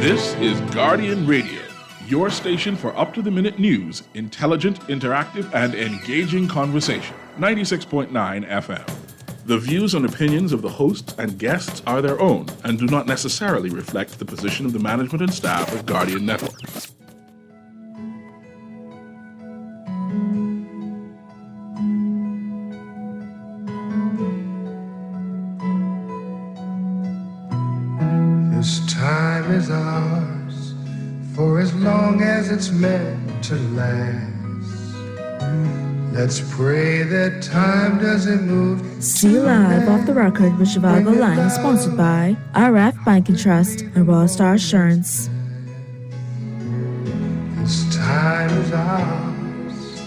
This is Guardian Radio, your station for up-to-the-minute news, intelligent, interactive, and engaging conversation. 96.9 FM. The views and opinions of the hosts and guests are their own and do not necessarily reflect the position of the management and staff of Guardian Network. This time is ours for as long as it's meant to last. Let's pray that time doesn't move. See Live off the record with Zhivargo Laing, sponsored by RF Banking Trust and Royal Star Assurance. This time is ours,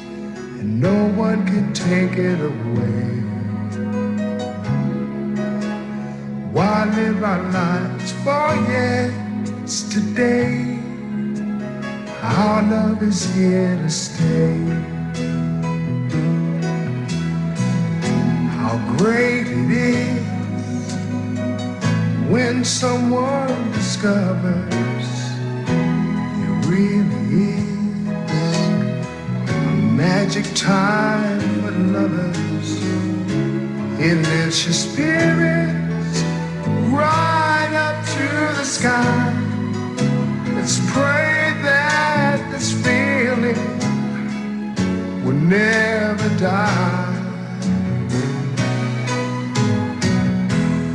and no one can take it away. Why live our lives for yesterday? Our love is here to stay. How great it is when someone discovers it really is a magic time for lovers. It lifts your spirits right up to the sky. Let's pray that this feeling will never die.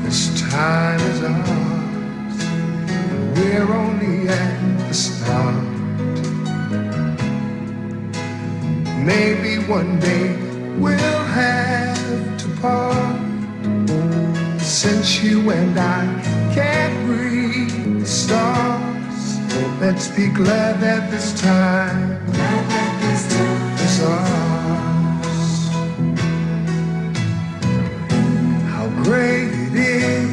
This time is ours, and we're only at the start. Maybe one day we'll have to part. Since you and I can't breathe the stars, let's be glad that this time is ours. How great it is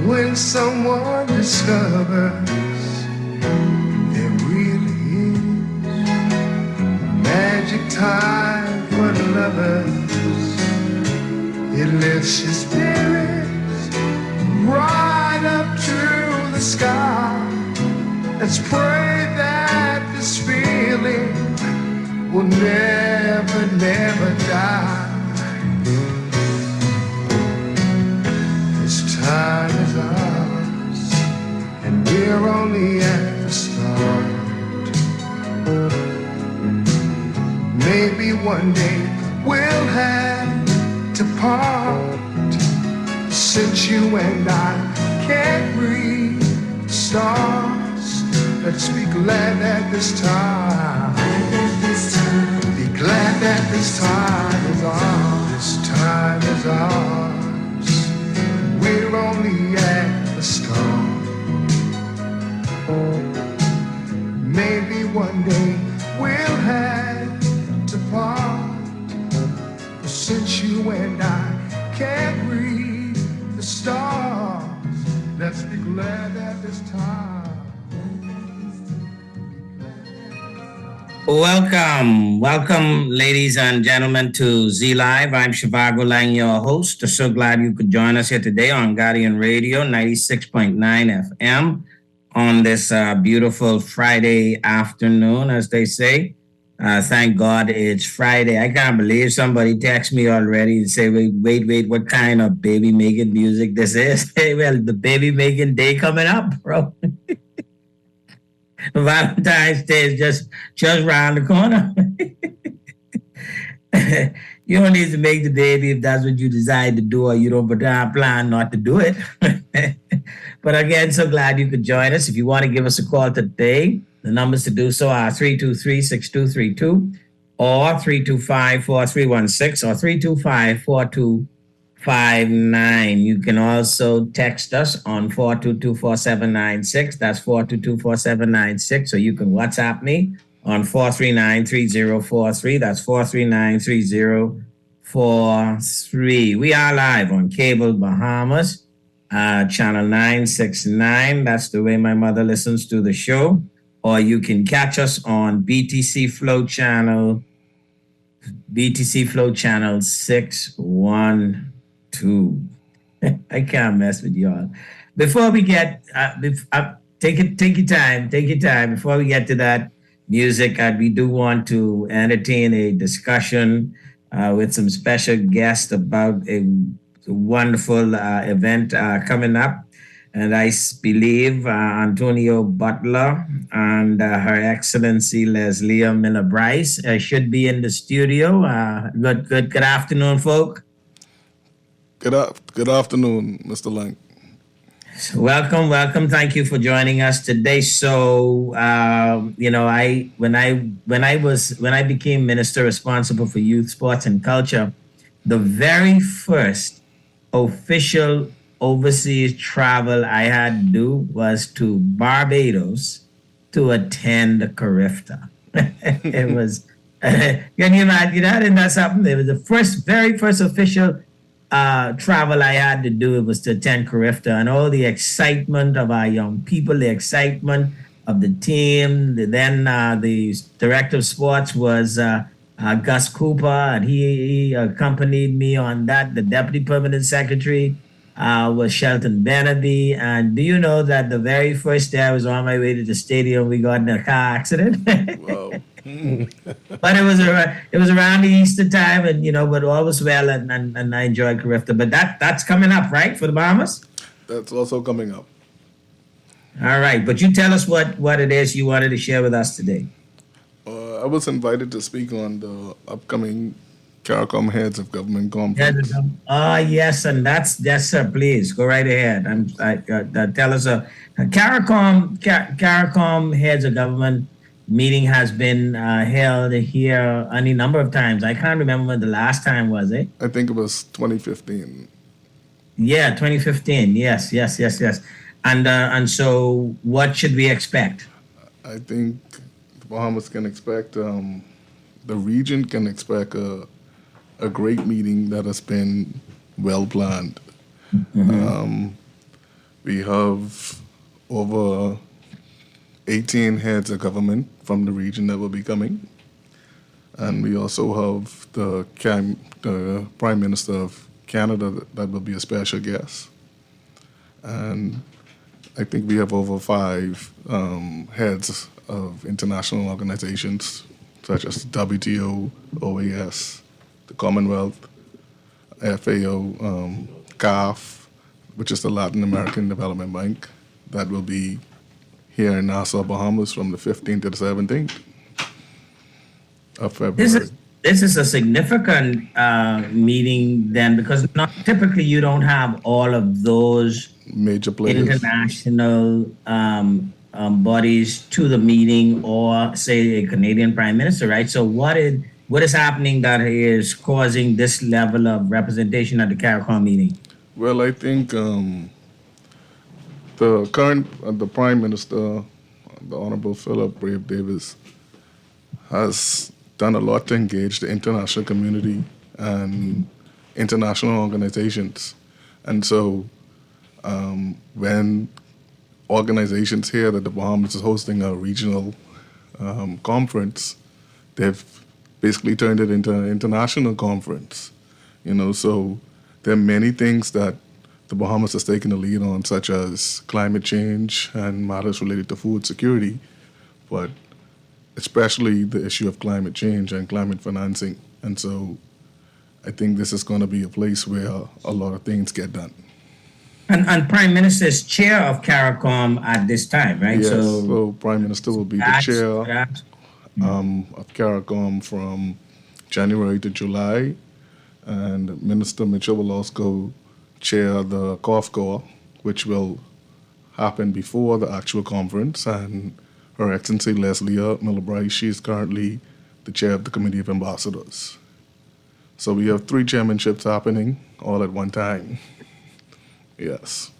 when someone discovers there really is a magic time for lovers. It lifts your spirits right up to the sky. Let's pray that this feeling will never, never die. This time is ours, and we're only at the start. Maybe one day we'll have to part. Since you and I can't breathe the stars, let's be glad that this time, be glad that this time is ours. This time is ours, we're only at the start. Maybe one day we'll have to part. Since you and I can't breathe the stars, let's be glad that this time. Welcome, ladies and gentlemen, to Z Live. I'm Zhivargo Laing, your host. So glad you could join us here today on Guardian Radio, 96.9 FM, on this beautiful Friday afternoon, as they say. Thank God it's Friday. I can't believe somebody texted me already and say, wait, what kind of baby making music this is? Well, the baby making day coming up, bro. Valentine's Day is just around the corner. You don't need to make the baby if that's what you decide to do, or you don't plan not to do it. But again, so glad you could join us. If you want to give us a call today, the numbers to do so are 323-6232 or 325-4316 or 325-4259. You can also text us on 422-4796. That's 422-4796. Or you can WhatsApp me on 439-3043. That's 439-3043. We are live on Cable Bahamas, channel 969. That's the way my mother listens to the show. Or you can catch us on BTC Flow Channel 612. I can't mess with y'all. before we get, take your time, take your time. Before we get to that music, we do want to entertain a discussion with some special guests about a wonderful event coming up. And believe Antonio Butler and Her Excellency Leslie Miller Bryce should be in the studio. Good afternoon, folk. Good afternoon, Mr. Lang. Welcome, welcome. Thank you for joining us today. So, when I became minister responsible for youth, sports, and culture, the very first official overseas travel I had to do was to Barbados to attend the Carifta. It was, can you imagine that? Isn't that something? It was the very first official travel I had to do. It was to attend Carifta, and all the excitement of our young people, the excitement of the team. Then the director of sports was Gus Cooper, and he accompanied me on that. The deputy permanent secretary was Shelton Benaby. And do you know that the very first day I was on my way to the stadium, we got in a car accident? Wow. But it was around the Easter time, and but all was well, and I enjoyed Carifta. But that's coming up, right, for the Bahamas? That's also coming up. All right, but you tell us what it is you wanted to share with us today. I was invited to speak on the upcoming CARICOM Heads of Government Conference. Yes, and yes, sir. Please go right ahead. Tell us. CARICOM Heads of Government meeting has been held here any number of times. I can't remember when the last time was. I think it was 2015. Yeah, 2015. Yes. And so, what should we expect? I think the Bahamas can expect, the region can expect a great meeting that has been well planned. Mm-hmm. We have over 18 heads of government from the region that will be coming. And we also have the Prime Minister of Canada that will be a special guest. And I think we have over 5 heads of international organizations, such as WTO, OAS, the Commonwealth, FAO, CAF, which is the Latin American Development Bank, that will be here in Nassau, Bahamas from the 15th to the 17th of February. This is a significant meeting then, because typically you don't have all of those major players, international bodies to the meeting, or say a Canadian Prime Minister, right? So what is happening that is causing this level of representation at the CARICOM meeting? Well, I think the Prime Minister, the Honorable Philip Brave Davis, has done a lot to engage the international community and international organizations. And so when organizations hear that the Bahamas is hosting a regional conference, they've basically turned it into an international conference. So there are many things that the Bahamas has taken the lead on, such as climate change and matters related to food security, but especially the issue of climate change and climate financing. And so I think this is going to be a place where a lot of things get done. And Prime Minister is chair of CARICOM at this time, right? Yes, so Prime Minister will be the chair of CARICOM from January to July, and Minister Mitchell will also chair the COFCOR, which will happen before the actual conference, and Her Excellency Leslie Miller Bryce, she is currently the chair of the Committee of Ambassadors. So we have 3 chairmanships happening all at one time. Yes.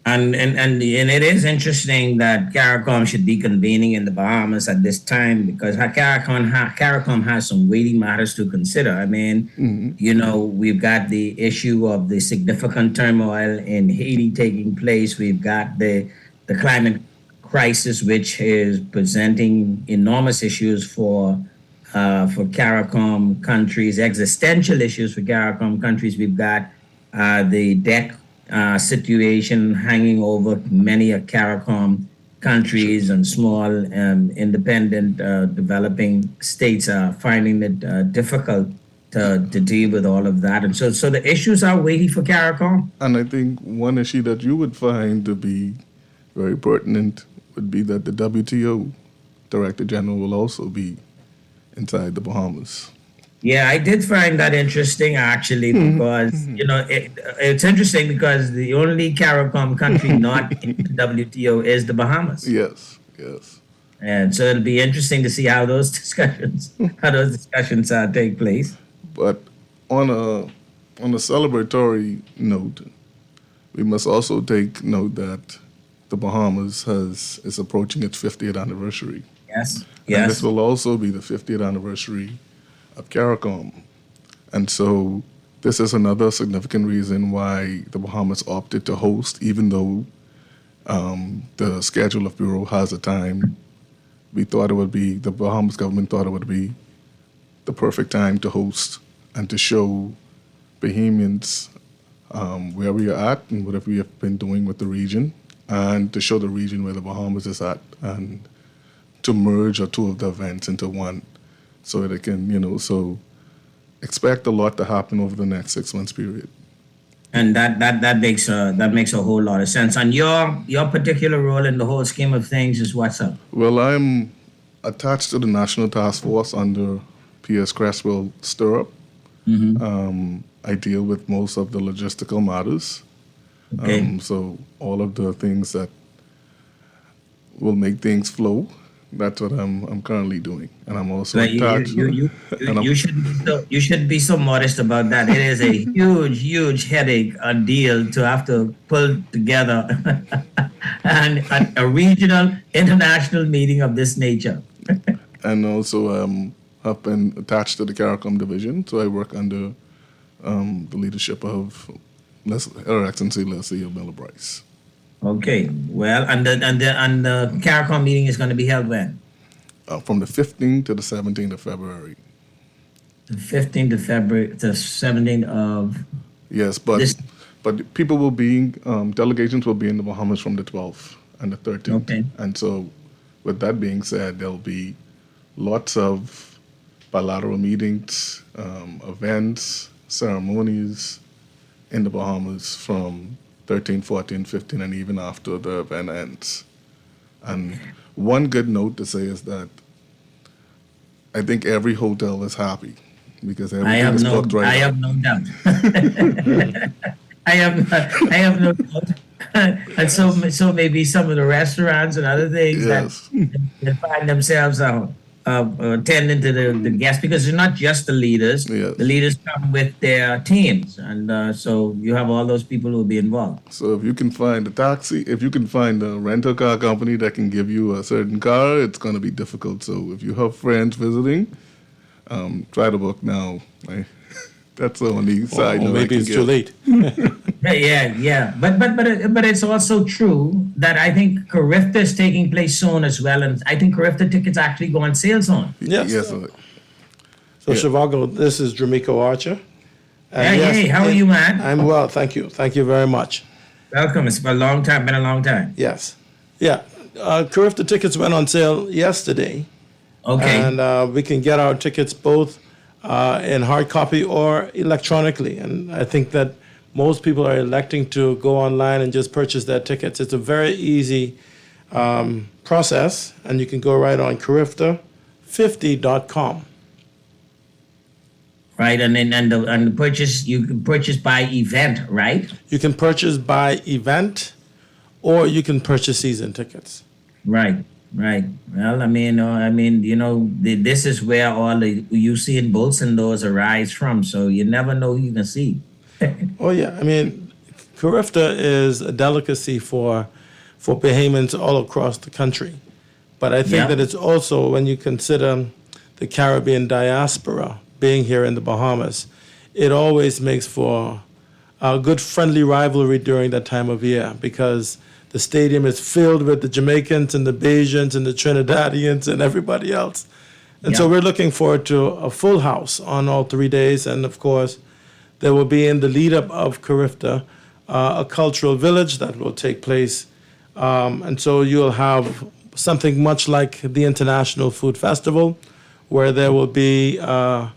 And it is interesting that CARICOM should be convening in the Bahamas at this time, because CARICOM has some weighty matters to consider. I mean, we've got the issue of the significant turmoil in Haiti taking place. We've got the climate crisis, which is presenting enormous issues for CARICOM countries, existential issues for CARICOM countries. We've got the debt situation hanging over many CARICOM countries and small independent developing states are finding it difficult to deal with all of that. And so the issues are weighty for CARICOM. And I think one issue that you would find to be very pertinent would be that the WTO Director General will also be inside the Bahamas. Yeah, I did find that interesting actually, because it's interesting because the only CARICOM country not in the WTO is the Bahamas. Yes. And so it'll be interesting to see how those discussions take place. But on a celebratory note, we must also take note that the Bahamas is approaching its 50th anniversary. Yes. And this will also be the 50th anniversary of CARICOM. And so this is another significant reason why the Bahamas opted to host, even though the schedule of Bureau has a time. The Bahamas government thought it would be the perfect time to host and to show Bahamians where we are at and what we have been doing with the region, and to show the region where the Bahamas is at, and to merge our two of the events into one, so that it can, so expect a lot to happen over the next 6 months period. And that makes a whole lot of sense. And your particular role in the whole scheme of things is what's up? Well, I'm attached to the National Task Force under P.S. Creswell Stirrup. I deal with most of the logistical matters. Okay. So all of the things that will make things flow, that's what I'm currently doing. And I'm also attached. You should be so modest about that. It is a huge headache, a deal to have to pull together and a regional international meeting of this nature. And also have been attached to the CARICOM division, so I work under the leadership of Her Excellency Leslie Miller Bryce. Okay, well, and the CARICOM meeting is going to be held when? From the 15th to the 17th of February. The 15th of February to 17th of... Yes, but people will be, delegations will be in the Bahamas from the 12th and the 13th. Okay. And so with that being said, there'll be lots of bilateral meetings, events, ceremonies in the Bahamas from 13, 14, 15, and even after the event ends. And one good note to say is that I think every hotel is happy because everything is booked right now. I have no doubt. I have no doubt. And so maybe some of the restaurants and other things that find themselves attending to the guests, because it's not just the leaders. Yes. The leaders come with their teams, and so you have all those people who will be involved. So if you can find a taxi, if you can find a rental car company that can give you a certain car, it's going to be difficult. So if you have friends visiting, try to book now. That's the only side note. Maybe it's too late. Yeah. But it's also true that I think Carifta is taking place soon as well, and I think Carifta tickets actually go on sale soon. Yes. So Zhivargo, this is Dramico Archer. Hey, how are you, man? I'm well, thank you. Thank you very much. Welcome. It's been a long time. Yes. Yeah. Carifta tickets went on sale yesterday. Okay. And we can get our tickets both in hard copy or electronically. And I think that most people are electing to go online and just purchase their tickets. It's a very easy process, and you can go right on Carifta50.com. Right, and the purchase, you can purchase by event, right? You can purchase by event, or you can purchase season tickets. Right. Well, this is where all the Usain Bolts and those arise from. So you never know who you can see. Oh yeah, Carifta is a delicacy for Bahamians all across the country, but I think that it's also, when you consider the Caribbean diaspora being here in the Bahamas, it always makes for a good friendly rivalry during that time of year, because the stadium is filled with the Jamaicans and the Bajans and the Trinidadians and everybody else. And so we're looking forward to a full house on all 3 days. And of course, there will be, in the lead up of Carifta, a cultural village that will take place. And so you'll have something much like the International Food Festival, where there will be a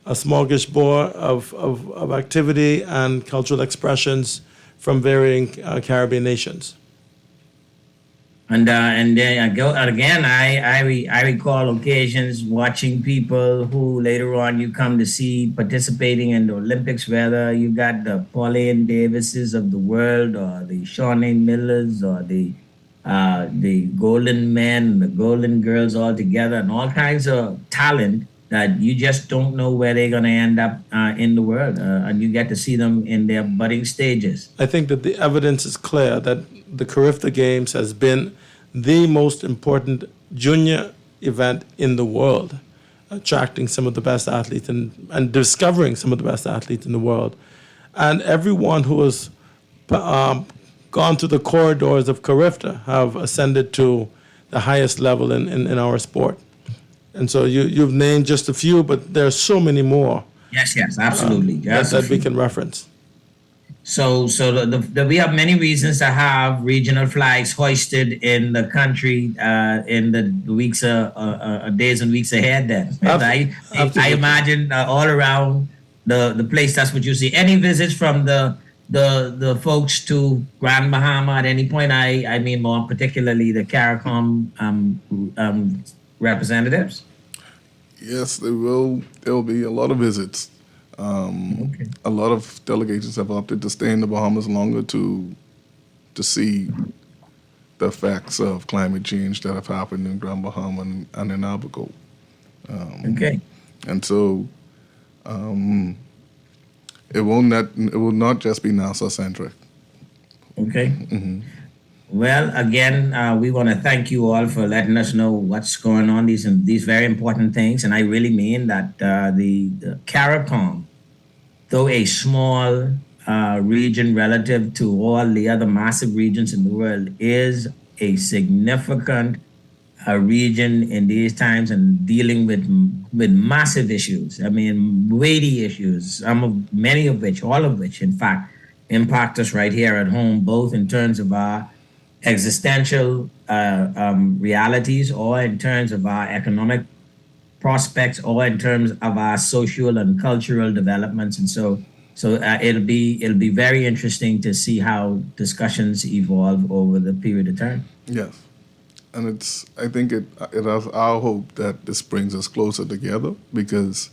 smorgasbord of activity and cultural expressions from varying Caribbean nations. And then I recall occasions watching people who later on you come to see participating in the Olympics, whether you got the Pauline Davises of the world or the Shawnee Millers or the Golden Men, the Golden Girls all together, and all kinds of talent that you just don't know where they're going to end up in the world. And you get to see them in their budding stages. I think that the evidence is clear that the Carifta Games has been the most important junior event in the world, attracting some of the best athletes and discovering some of the best athletes in the world. And everyone who has gone through the corridors of Carifta have ascended to the highest level in our sport. And so you've named just a few, but there are so many more. Yes, absolutely. That we can reference. So we have many reasons to have regional flags hoisted in the country in the weeks, days and weeks ahead. Then I imagine all around the place. That's what you see. Any visits from the folks to Grand Bahama at any point? I mean more particularly the CARICOM representatives. Yes, there will be a lot of visits. A lot of delegations have opted to stay in the Bahamas longer to see the effects of climate change that have happened in Grand Bahama and in Abaco. And so it will not just be NASA-centric. Okay. Mm-hmm. Well, again, we want to thank you all for letting us know what's going on, these very important things. And I really mean that the CARICOM, though a small region relative to all the other massive regions in the world, is a significant region in these times and dealing with massive issues. I mean, weighty issues, many of which, all of which, in fact, impact us right here at home, both in terms of our existential realities or in terms of our economic prospects or in terms of our social and cultural developments. And so it'll be very interesting to see how discussions evolve over the period of time. Yes. And I think it is our hope that this brings us closer together, because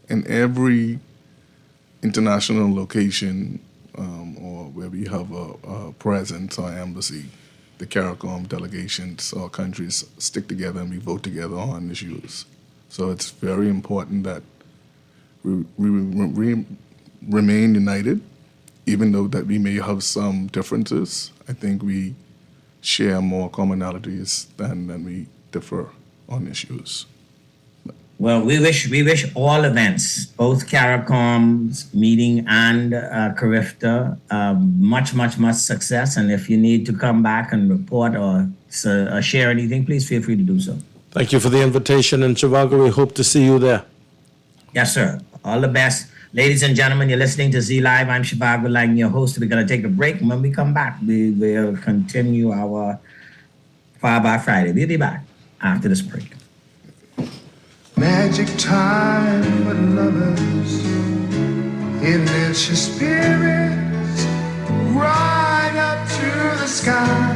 in every international location or where we have a presence or embassy, the CARICOM delegations or countries stick together and we vote together on issues. So it's very important that we remain united, even though that we may have some differences. I think we share more commonalities than we differ on issues. Well, we wish all events, both CARICOM's meeting and Carifta, much success. And if you need to come back and report or share anything, please feel free to do so. Thank you for the invitation, and Zhivargo, we hope to see you there. Yes, sir. All the best. Ladies and gentlemen, you're listening to Z Live. I'm Zhivargo Laing, your host. We're going to take a break, and when we come back, we will continue our Fire by Friday. We'll be back after this break. Magic time with lovers, it lifts your spirits right up to the sky.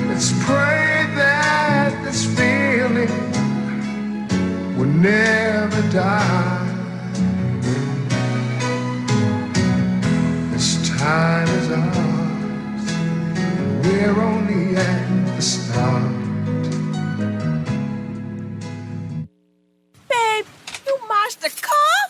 Let's pray that this feeling will never die. This time is ours, we're only at the start.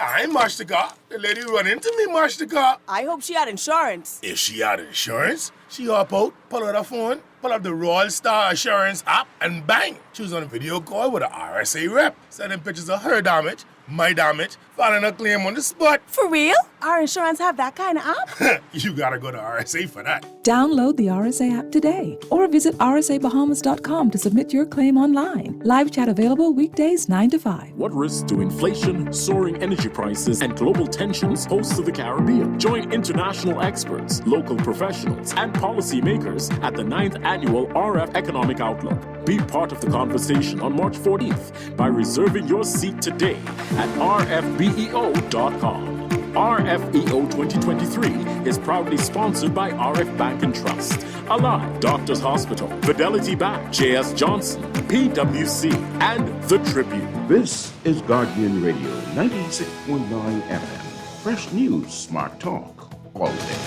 I ain't marched the car. The lady who run into me marched the car. I hope she had insurance. If she had insurance, She hop out, pull out her phone, pull up the Royal Star Assurance app, and bang! She was on a video call with a RSA rep, sending pictures of her damage, my damage, filing a claim on the spot. For real? Our insurance have that kind of app? You gotta go to RSA for that. Download the RSA app today or visit rsabahamas.com to submit your claim online. Live chat available weekdays 9 to 5. What risks do inflation, soaring energy prices, and global tensions pose to the Caribbean? Join international experts, local professionals, and policymakers at the 9th Annual RF Economic Outlook. Be part of the conversation on March 14th by reserving your seat today at rfbeo.com. RFEO 2023 is proudly sponsored by RF Bank and Trust, Alive Doctors Hospital, Fidelity Bank, J.S. Johnson, PwC, and The Tribune. This is Guardian Radio 96.9 FM. Fresh news, smart talk, all day.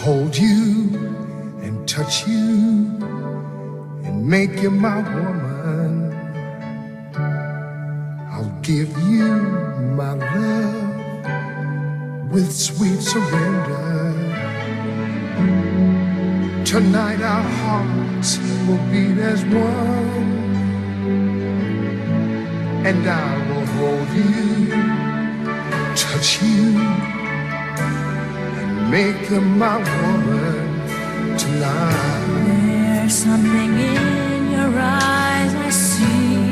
Hold you and touch you and make you my woman. I'll give you my love with sweet surrender. Tonight our hearts will beat as one, and I will hold you, touch you, make you my woman tonight. There's something in your eyes I see,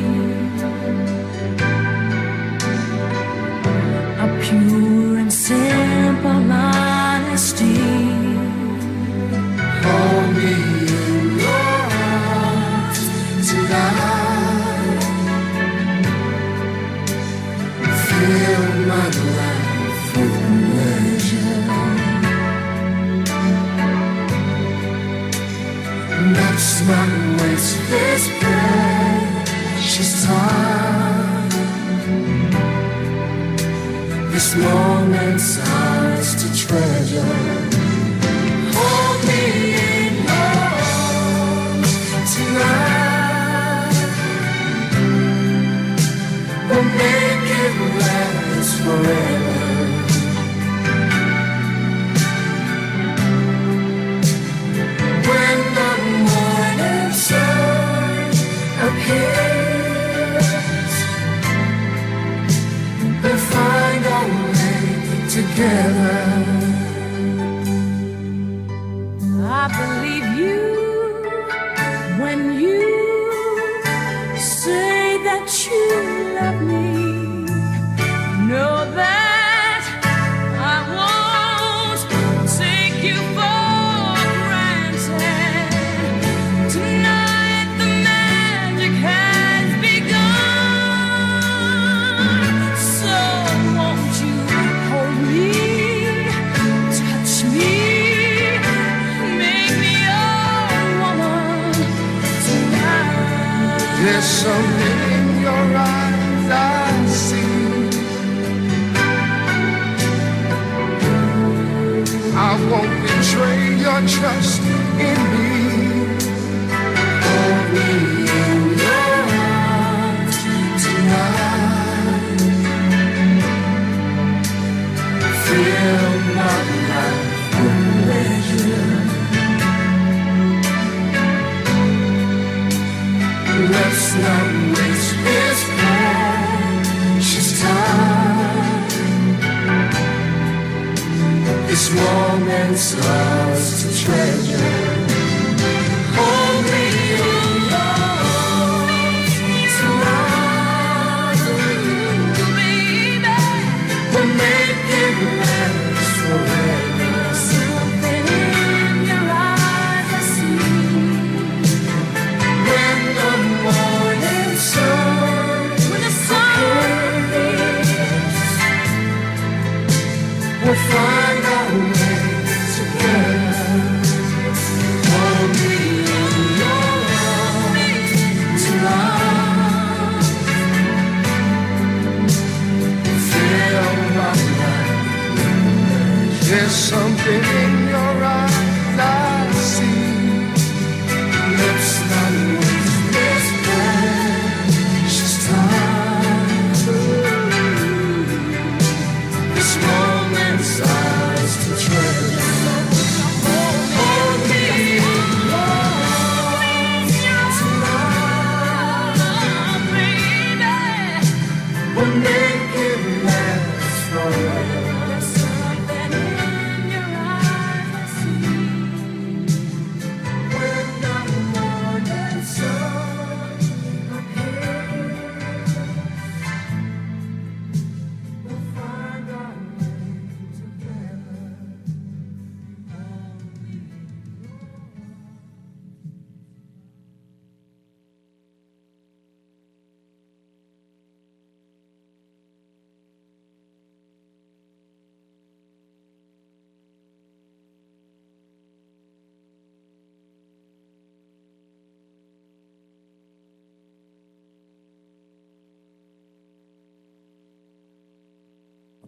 a pure and simple honesty. Hold me in your arms tonight. Fill my life with pleasure. Let's not waste this precious time. This moment's ours to treasure. Hold me in your arms tonight. We'll make it last forever. We'll find our way together. I believe you when you say that you love me. Know that I won't take you for granted. Tonight the magic has begun. So won't you hold me, touch me, make me your woman tonight. There's something in your eyes I see. I won't betray your trust in me. Hold me in your arms tonight. Fill my life with pleasure. Let's not waste this precious time. This moment's ours to treasure. Hold me in your arms tonight, baby. We'll make it last forever. Something in your eyes I see. When the morning sun, When the sun appears, we'll find our way together. Hold me in your arms tonight. something in your eyes I see. Let's not waste this precious time. This moment's ours to treasure. Hold me in your arms tonight. We'll make it last forever.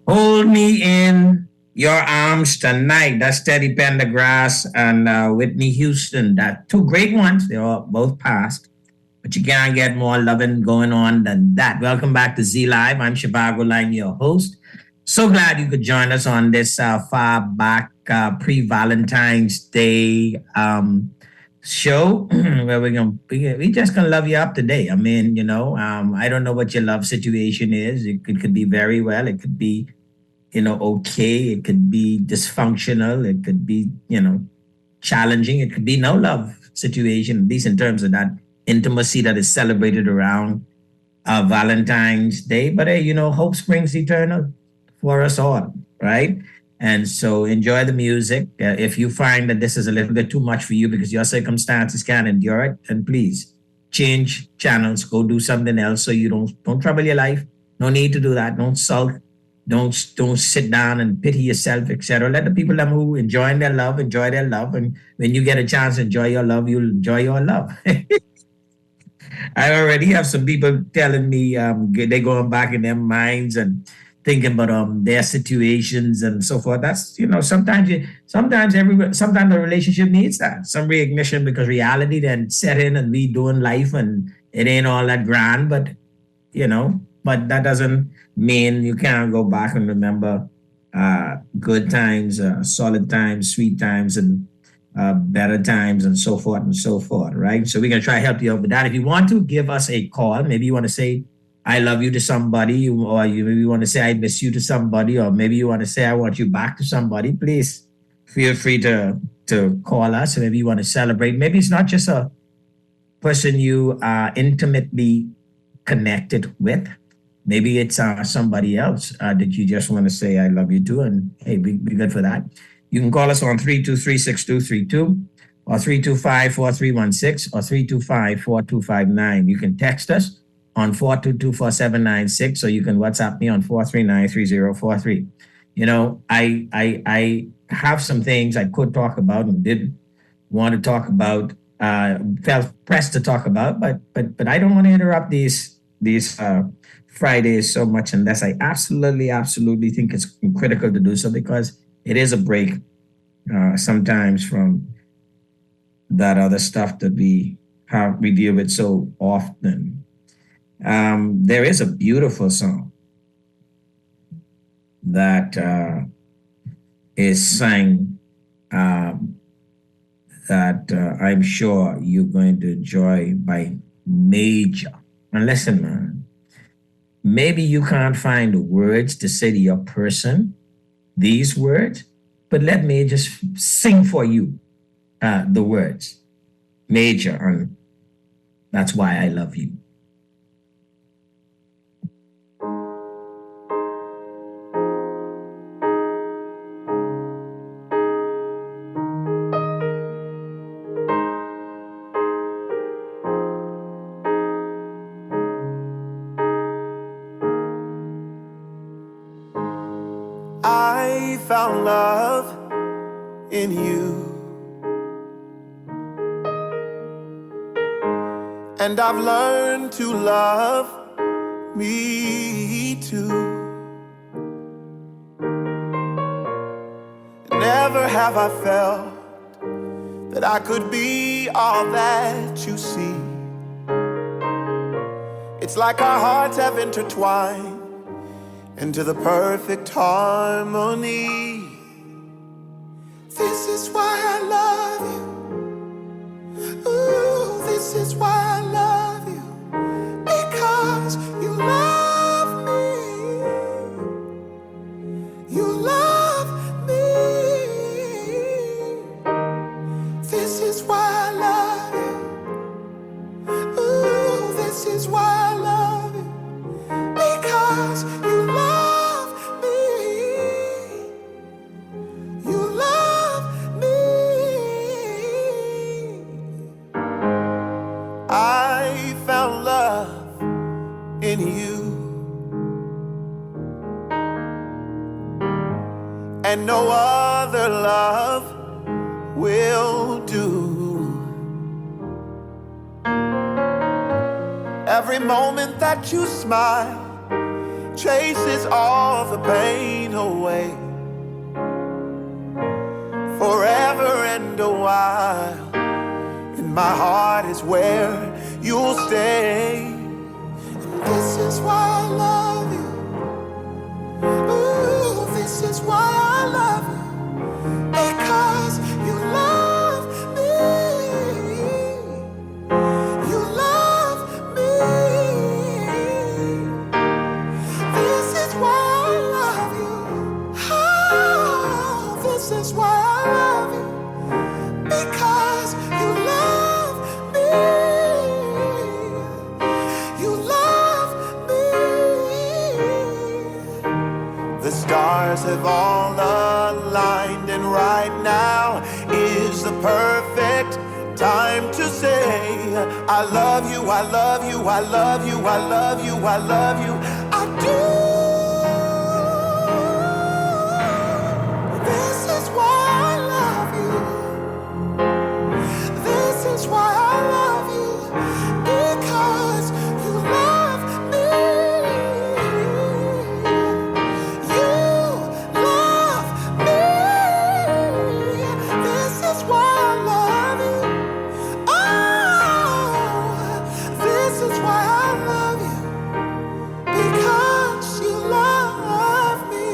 Hold me in your arms tonight. That's Teddy Pendergrass and Whitney Houston. That two great ones. They all both passed, but you can't get more loving going on than that. Welcome back to Z Live. I'm Zhivargo Laing, your host. So glad you could join us on this far back pre-Valentine's Day show where we just gonna love you up today. I mean, I don't know what your love situation is. It could be very well. It could be okay. It could be dysfunctional. It could be, challenging. It could be no love situation, at least in terms of that intimacy that is celebrated around Valentine's Day. But hey, hope springs eternal for us all, right? And so enjoy the music. If you find that this is a little bit too much for you because your circumstances can't endure it, then please change channels, go do something else so you don't trouble your life. No need to do that. Don't sulk. Don't sit down and pity yourself, etc. Let the people who enjoy their love. And when you get a chance to enjoy your love, you'll enjoy your love. I already have some people telling me they're going back in their minds and thinking about their situations and so forth. That's sometimes the relationship needs that, some reignition, because reality then set in and we doing life and it ain't all that grand. But that doesn't mean you can't go back and remember good times, solid times, sweet times, and better times, and so forth, right? So we're going to try to help you out with that. If you want to give us a call, maybe you want to say, I love you to somebody, or you maybe want to say, I miss you to somebody, or maybe you want to say, I want you back to somebody, please feel free to call us. Maybe you want to celebrate. Maybe it's not just a person you are intimately connected with. Maybe it's somebody else that you just want to say, I love you to, and hey, be good for that. You can call us on 323-6232 or 325-4316 or 325-4259. You can text us on 422-4796, or you can WhatsApp me on 439-3043. I have some things I could talk about and did want to talk about, felt pressed to talk about, but I don't want to interrupt these Fridays so much unless I absolutely think it's critical to do so, because it is a break sometimes from that other stuff that we deal with so often. There is a beautiful song that is sang that I'm sure you're going to enjoy, by Major. And listen, man, maybe you can't find the words to say to your person these words, but let me just sing for you the words. Major, and That's Why I Love You. I found love in you, and I've learned to love me too. And Never have I felt that I could be all that you see. It's like our hearts have intertwined into the perfect harmony. This is why I love you. Ooh, this is why I love you. Because you love me. You love me. This is why I love you. Ooh, this is why I love you. Because you love me. You love me. I found love in you, and no other love will do. Every moment that you smile chases all the pain away. Forever and a while, in my heart is where you'll stay. And this is why I love you. Ooh, this is why I love you. Because you love me. You love me. This is why I love you. Oh, this is why I love you. Because you love me. You love me. The stars have all aligned, and right now is the perfect time to say, I love you, I love you, I love you, I love you, I love you, I do. This is why I love you. This is why I love you. Because you love me. You love me. This is why I love you. Oh, this is why I love you. Because you love me.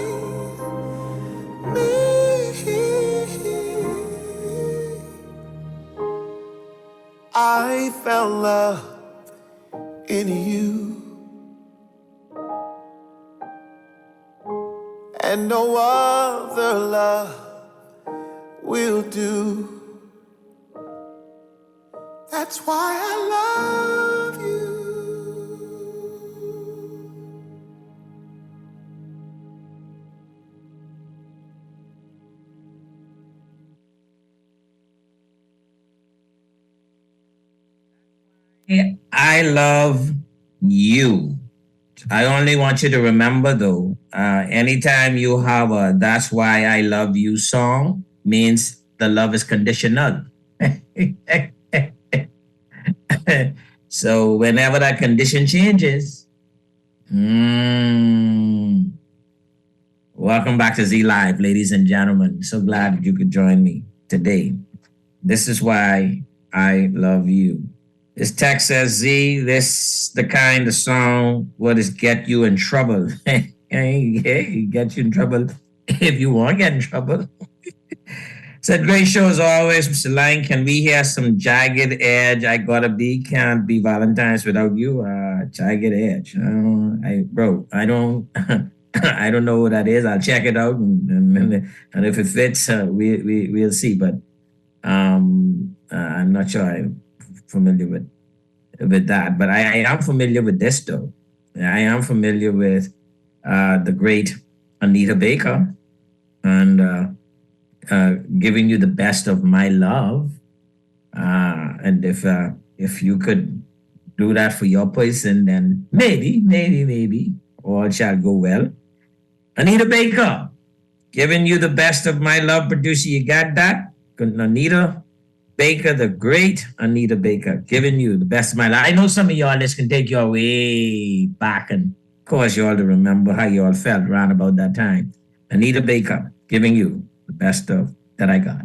I found love in you, and no other love will do. That's why I love you. I love you. I only want you to remember though, anytime you have a "That's Why I Love You" song, means the love is conditional. So whenever that condition changes, welcome back to Z Live, ladies and gentlemen. So glad that you could join me today. This is why I love you. This text says, Z, this the kind of song what is get you in trouble. Hey, get you in trouble if you want to get in trouble. Said, great show as always, Mr. Laing. Can we hear some Jagged Edge? I gotta be, can't be Valentine's without you. Jagged Edge. I don't I don't know what that is. I'll check it out, and if it fits, we'll see. But I'm not sure I'm familiar with that. But I am familiar with this though. I am familiar with the great Anita Baker and giving you the best of my love. And if you could do that for your person, then maybe all shall go well. Anita Baker, giving you the best of my love, producer. You got that? Anita Baker, the great Anita Baker, giving you the best of my life. I know some of y'all, this can take you way back and cause you all to remember how you all felt around about that time. Anita Baker, giving you the best of that I got.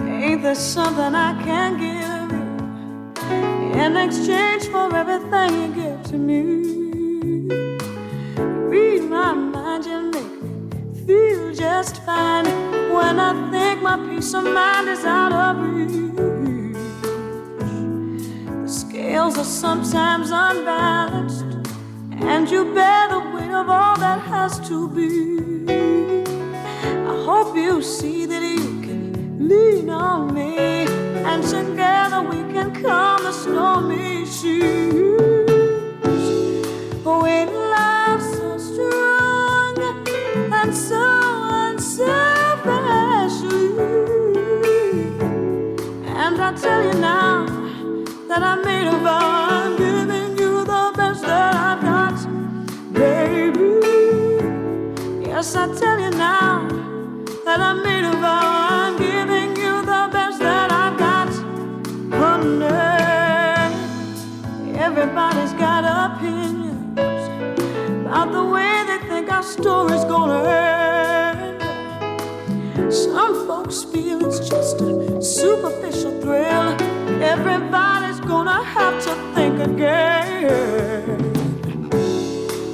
Ain't there something I can give you in exchange for everything you give to me? Read my mind, you make me feel just fine. When I think my peace of mind is out of reach, the scales are sometimes unbalanced, and you bear the weight of all that has to be. I hope you see that you can lean on me, and together we can calm the stormy seas. We love so strong and so unselfishly, and I tell you now that I made a vow. I'm giving you the best that I've got, baby. Yes, I tell you now that I made a vow. I'm giving you the best that I've got, honey. Everybody's got opinions about the way they think our story's gonna end. Some folks feel it's just a superficial thrill. Everybody's gonna have to think again.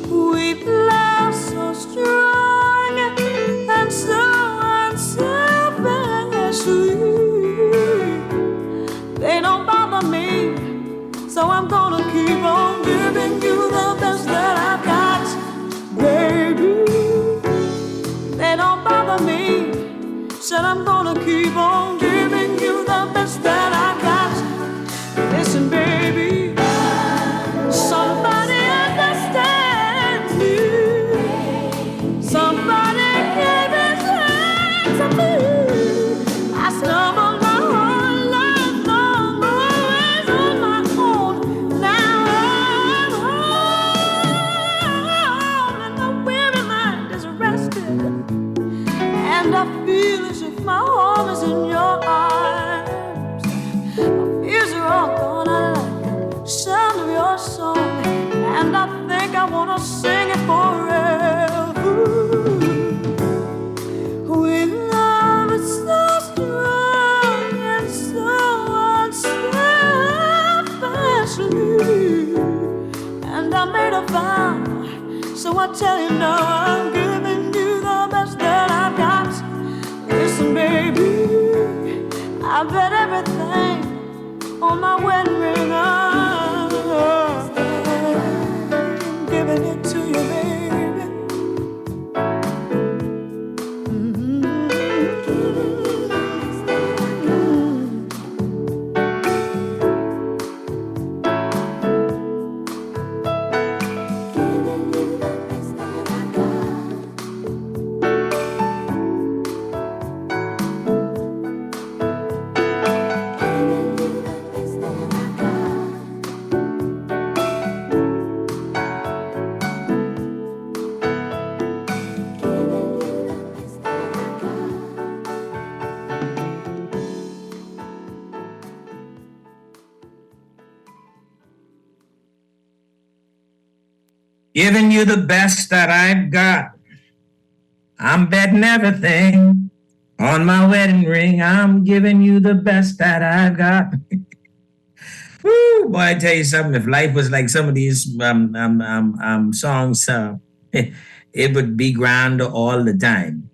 We've loved so strong and so unselfishly. They don't bother me, so I'm gonna keep on giving you the best that I've got, baby. They don't bother me, said I'm gonna keep on giving you the best that I've got. Listen, baby, somebody understands me. Somebody gave his hand to me. I stumbled my whole life long, always on my own. Now I'm home, and my weary mind is rested, and I feel as if my home is in your arms. My fears are all gone, I like the sound of your song, and I think I wanna sing it forever. We love it so strong and so unselfishly, and I made a vow, so I tell you now I'm giving you the best that I've got. Listen, baby, I bet everything on my wedding ring. I'm giving it to you, baby. Giving you the best that I've got. I'm betting everything on my wedding ring. I'm giving you the best that I've got. Woo, boy, I tell you something. If life was like some of these songs, it would be grand all the time.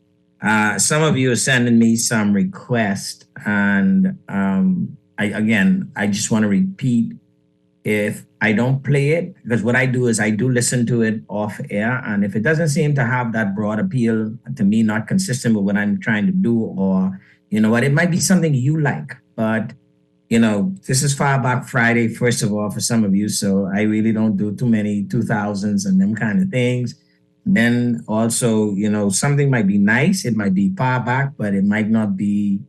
Some of you are sending me some requests, and I just want to repeat, if I don't play it, because what I do is I do listen to it off air, and if it doesn't seem to have that broad appeal to me, not consistent with what I'm trying to do, or you know what, it might be something you like, but you know, this is Far Back Friday, first of all, for some of you, so I really don't do too many 2000s and them kind of things. And then also, you know, something might be nice, it might be far back, but it might not be,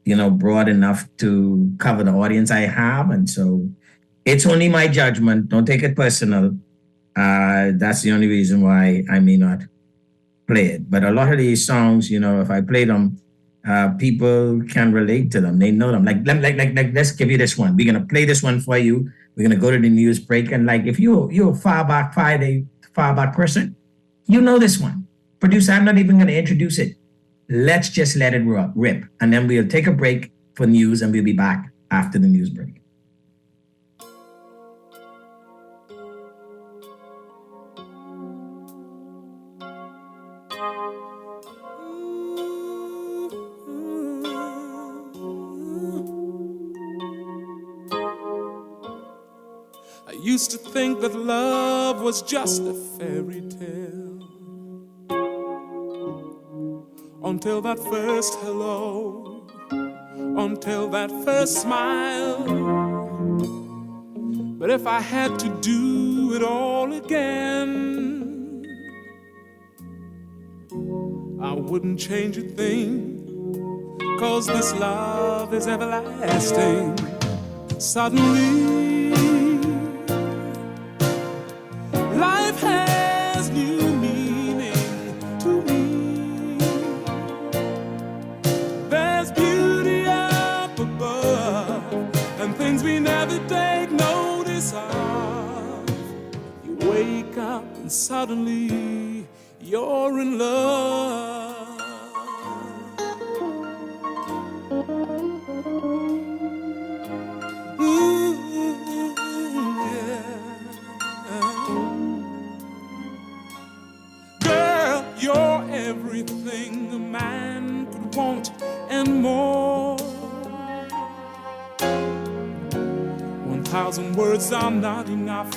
you know, broad enough to cover the audience I have, and so it's only my judgment. Don't take it personal. That's the only reason why I may not play it. But a lot of these songs, if I play them, people can relate to them. They know them. Like, let's give you this one. We're gonna play this one for you. We're gonna go to the news break, and like, if you're a far back person, you know this one. Producer, I'm not even gonna introduce it. Let's just let it rip, and then we'll take a break for news, and we'll be back after the news break. I used to think that love was just a fairy tale, until that first hello, until that first smile. But if I had to do it all again, I wouldn't change a thing, 'cause this love is everlasting. Suddenly, life has new meaning to me. There's beauty up above, and things we never take notice of. You wake up and suddenly you're in love. You're everything a man could want and more. 1,000 words are not enough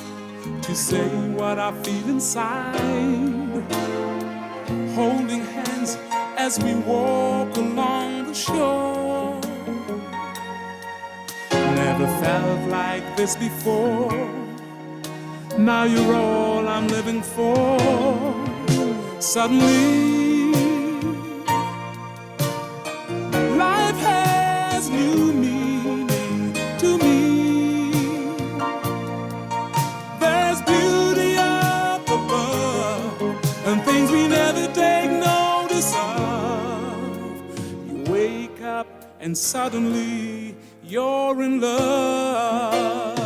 to say what I feel inside. Holding hands as we walk along the shore. Never felt like this before. Now you're all I'm living for. Suddenly, life has new meaning to me. There's beauty up above, and things we never take notice of. You wake up and suddenly you're in love.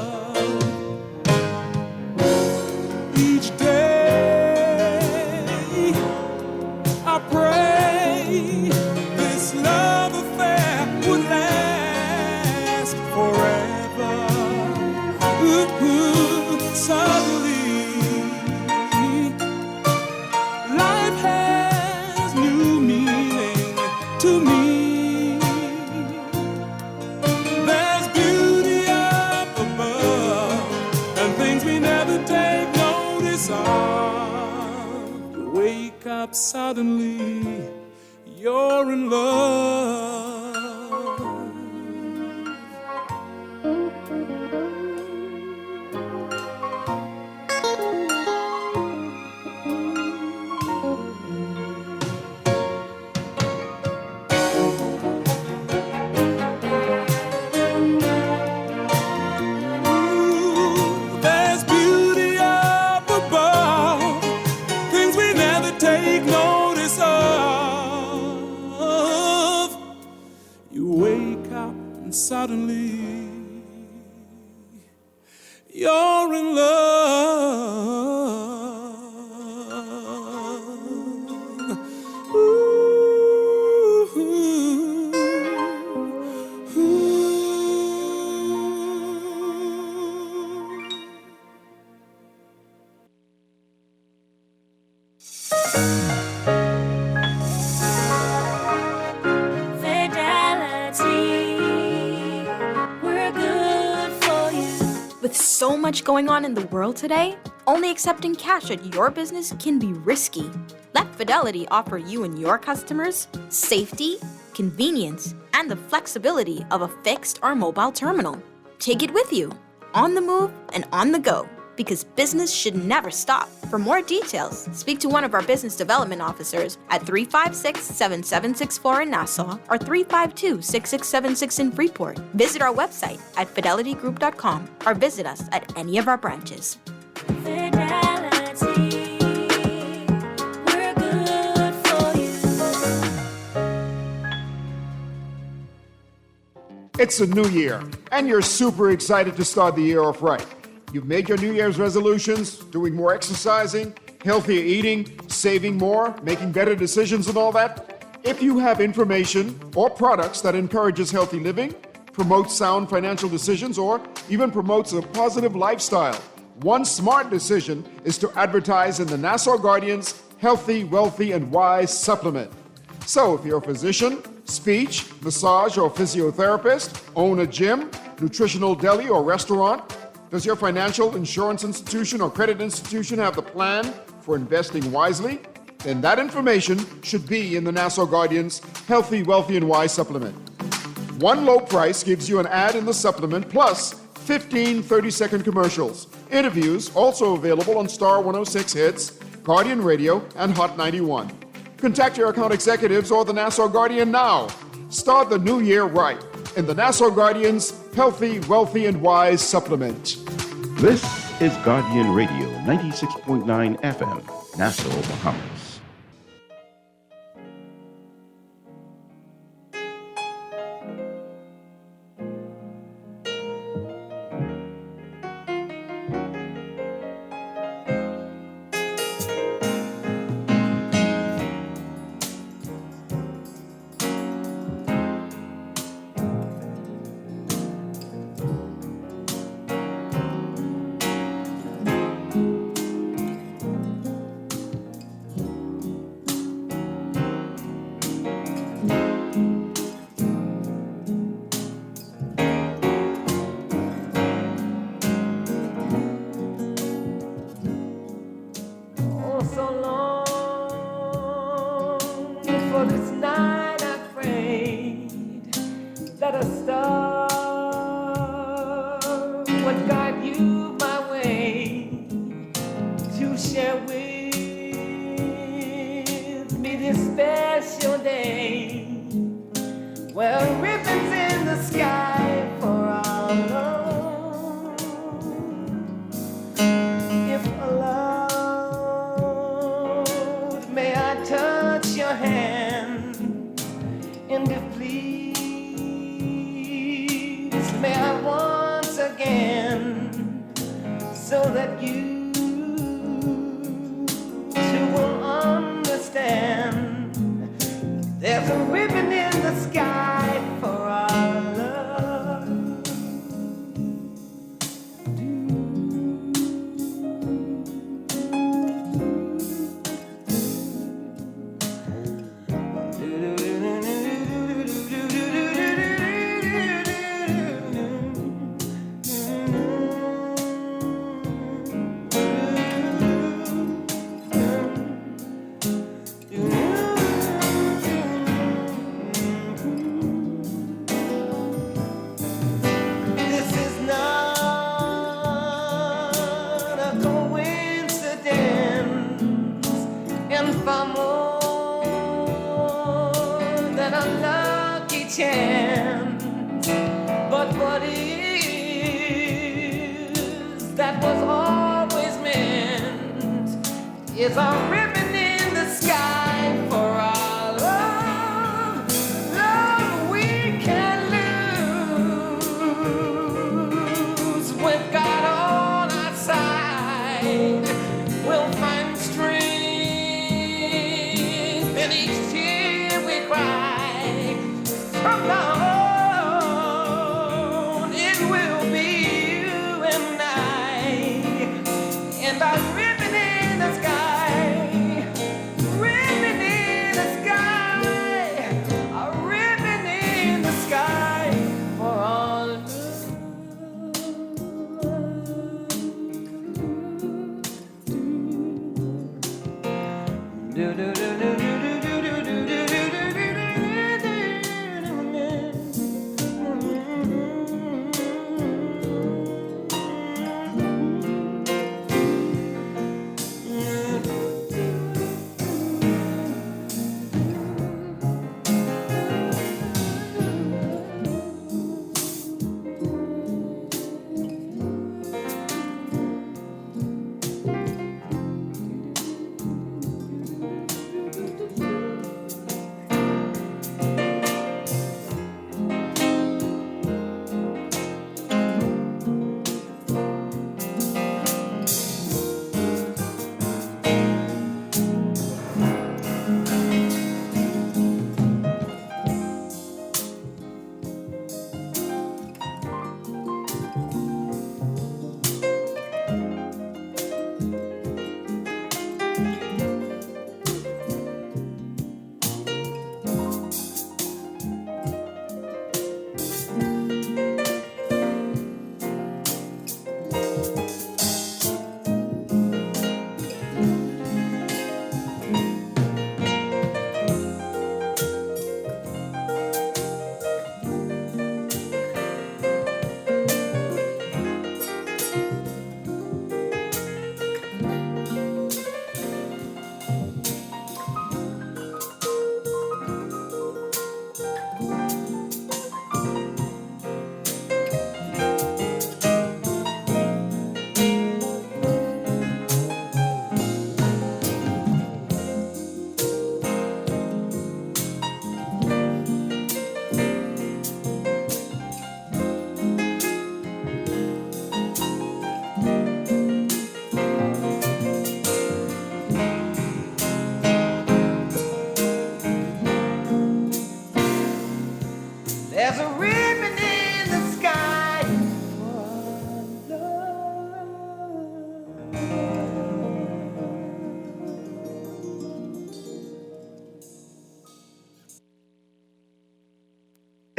Each day I pray this love affair would last forever. Suddenly, life has new meaning to me. There's beauty up above, and things we never take notice of. You wake up suddenly, you're in love. There's beauty up above, things we never take notice of. You wake up and suddenly you're in love. With so much going on in the world today, only accepting cash at your business can be risky. Let Fidelity offer you and your customers safety, convenience, and the flexibility of a fixed or mobile terminal. Take it with you, on the move and on the go, because business should never stop. For more details, speak to one of our business development officers at 356-7764 in Nassau or 352-6676 in Freeport. Visit our website at fidelitygroup.com or visit us at any of our branches. Fidelity, we're good It's a new year, and you're super excited to start the year off right. You've made your New Year's resolutions, doing more exercising, healthier eating, saving more, making better decisions and all that. If you have information or products that encourages healthy living, promotes sound financial decisions, or even promotes a positive lifestyle, one smart decision is to advertise in the Nassau Guardian's Healthy, Wealthy, and Wise supplement. So if you're a physician, speech, massage, or physiotherapist, own a gym, nutritional deli, or restaurant, does your financial, insurance institution, or credit institution have the plan for investing wisely? Then that information should be in the Nassau Guardian's Healthy, Wealthy, and Wise supplement. One low price gives you an ad in the supplement plus 15 30-second commercials. Interviews also available on Star 106 Hits, Guardian Radio, and Hot 91. Contact your account executives or the Nassau Guardian now. Start the new year right in the Nassau Guardian's Healthy, Wealthy, and Wise supplement. This is Guardian Radio 96.9 FM, Nassau, Bahamas.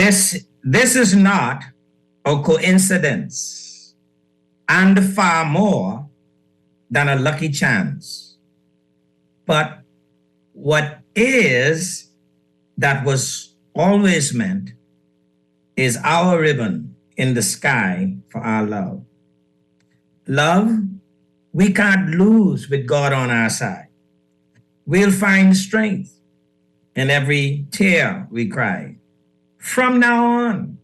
This is not a coincidence, and far more than a lucky chance. But what is that was always meant is our ribbon in the sky for our love. Love, we can't lose with God on our side. We'll find strength in every tear we cry. From now on,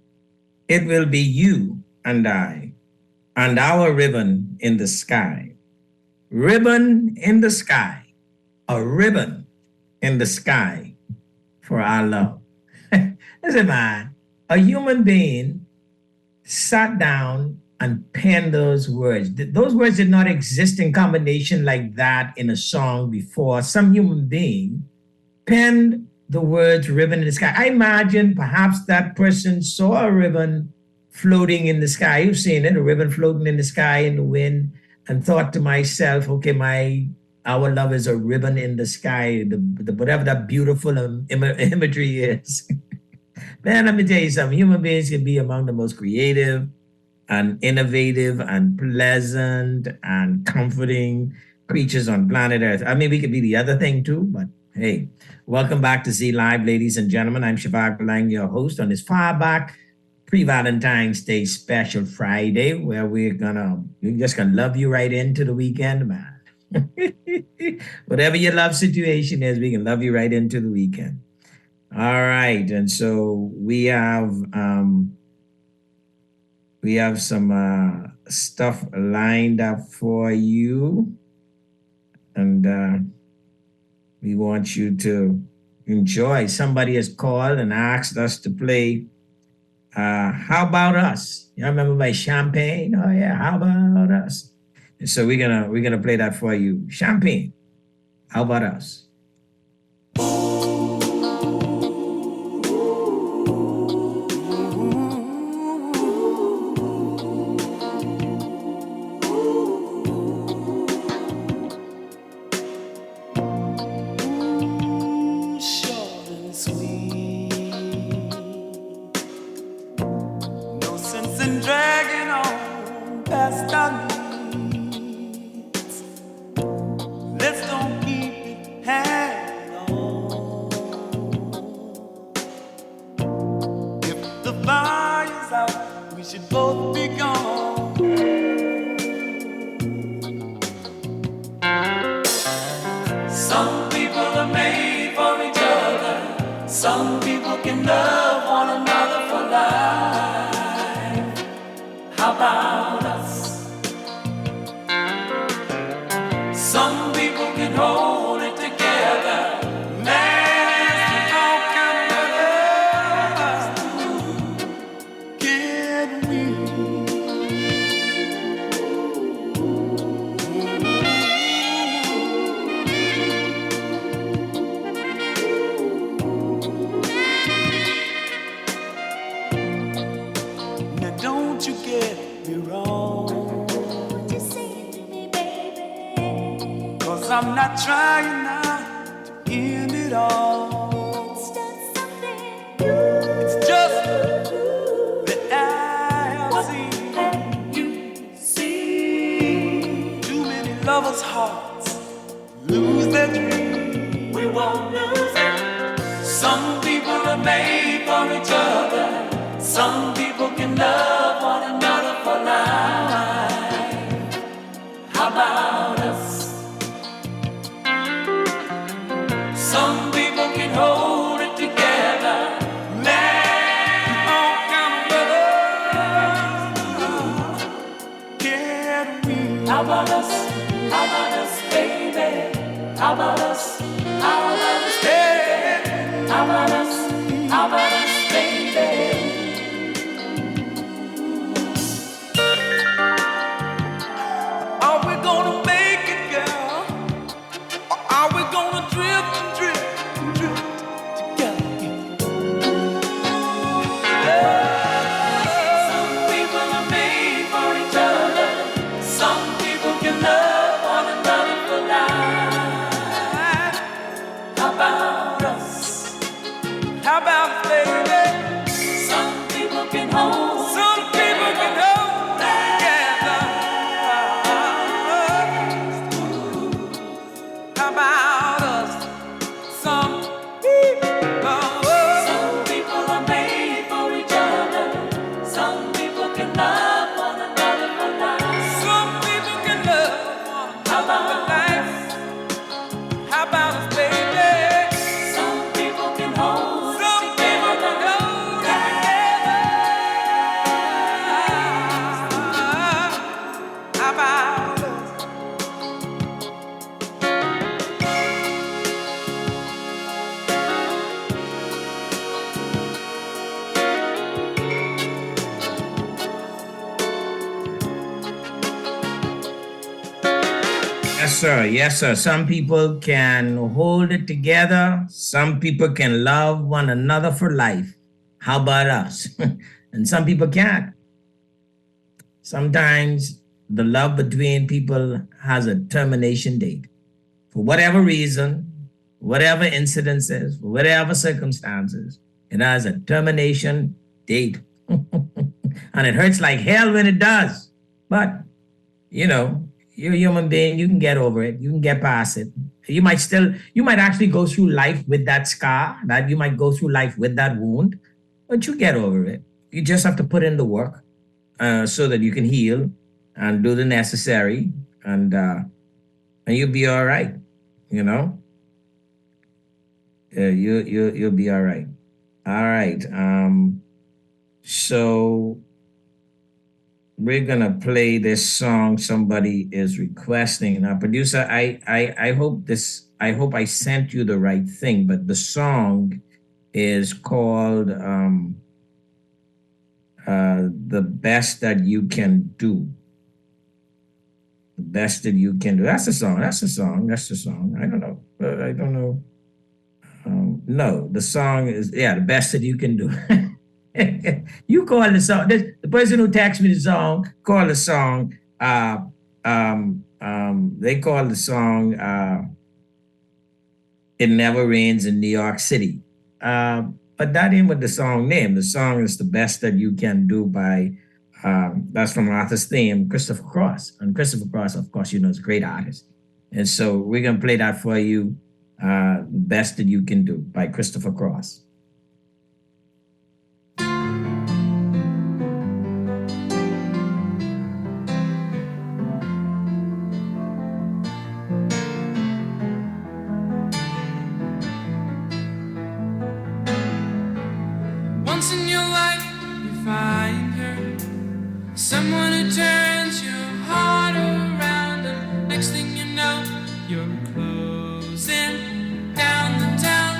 it will be you and I and our ribbon in the sky. Ribbon in the sky. A ribbon in the sky for our love. Listen, man, a human being sat down and penned those words. Those words did not exist in combination like that in a song before. Some human being penned the words ribbon in the sky. I imagine perhaps that person saw a ribbon floating in the sky. You've seen it, a ribbon floating in the sky in the wind, and thought to myself, okay, our love is a ribbon in the sky, the whatever that beautiful imagery is. Man, let me tell you something. Human beings can be among the most creative and innovative and pleasant and comforting creatures on planet Earth. I mean, we could be the other thing too, but hey, welcome back to Z Live, ladies and gentlemen. I'm Zhivargo, Laing, your host on this far back pre-Valentine's Day special Friday, where we're just gonna love you right into the weekend, man. Whatever your love situation is, we can love you right into the weekend. All right, and so we have some stuff lined up for you, and we want you to enjoy. Somebody has called and asked us to play How About Us? You remember my Champagne? Oh yeah, How About Us? And so we're gonna play that for you. Champagne, How About Us? I'm not trying now to end it all. It's just something new. It's just that I have seen too many lovers' hearts lose their dream. We won't lose it. Some people are made for each other. Some people can love one another for life. How about us? Some people can hold it together. Man, all kind of brothers. Can we? How about us? How about us, baby? How about us? How about us, baby? How about us? How about us, baby? Are we gonna make it, girl? Or are we gonna drift and drift and drift together? Some people are made for each other. Some people can love one another for life. about us, baby. Some people can hold Some it people together. can hold it together. How about us? Yes, sir. Yes, sir. Some people can hold it together. Some people can love one another for life. How about us? And some people can't. Sometimes the love between people has a termination date. For whatever reason, whatever incidences, for whatever circumstances, it has a termination date. And it hurts like hell when it does. But, you know, you're a human being, you can get over it, you can get past it. You might actually go through life with that scar, that you might go through life with that wound, but you get over it. You just have to put in the work so that you can heal and do the necessary, and you'll be all right. You know, you'll be all right. All right. So we're gonna play this song somebody is requesting. Now, producer, I hope I sent you the right thing, but the song is called "The Best That You Can Do." The best that you can do. That's the song. That's the song. That's the song. I don't know. I don't know. No, the song is the best that you can do. You call the song. The person who texted me the song called the song. They call the song "It Never Rains in New York City." But that ain't what the song name. The song is "The Best That You Can Do" by that's from Arthur's theme, Christopher Cross. And Christopher Cross, of course, you know, is a great artist. And so we're gonna play that for you. "The Best That You Can Do" by Christopher Cross. Once in your life, you find her, someone who turns your heart around, and next thing you know, you're closing down the town.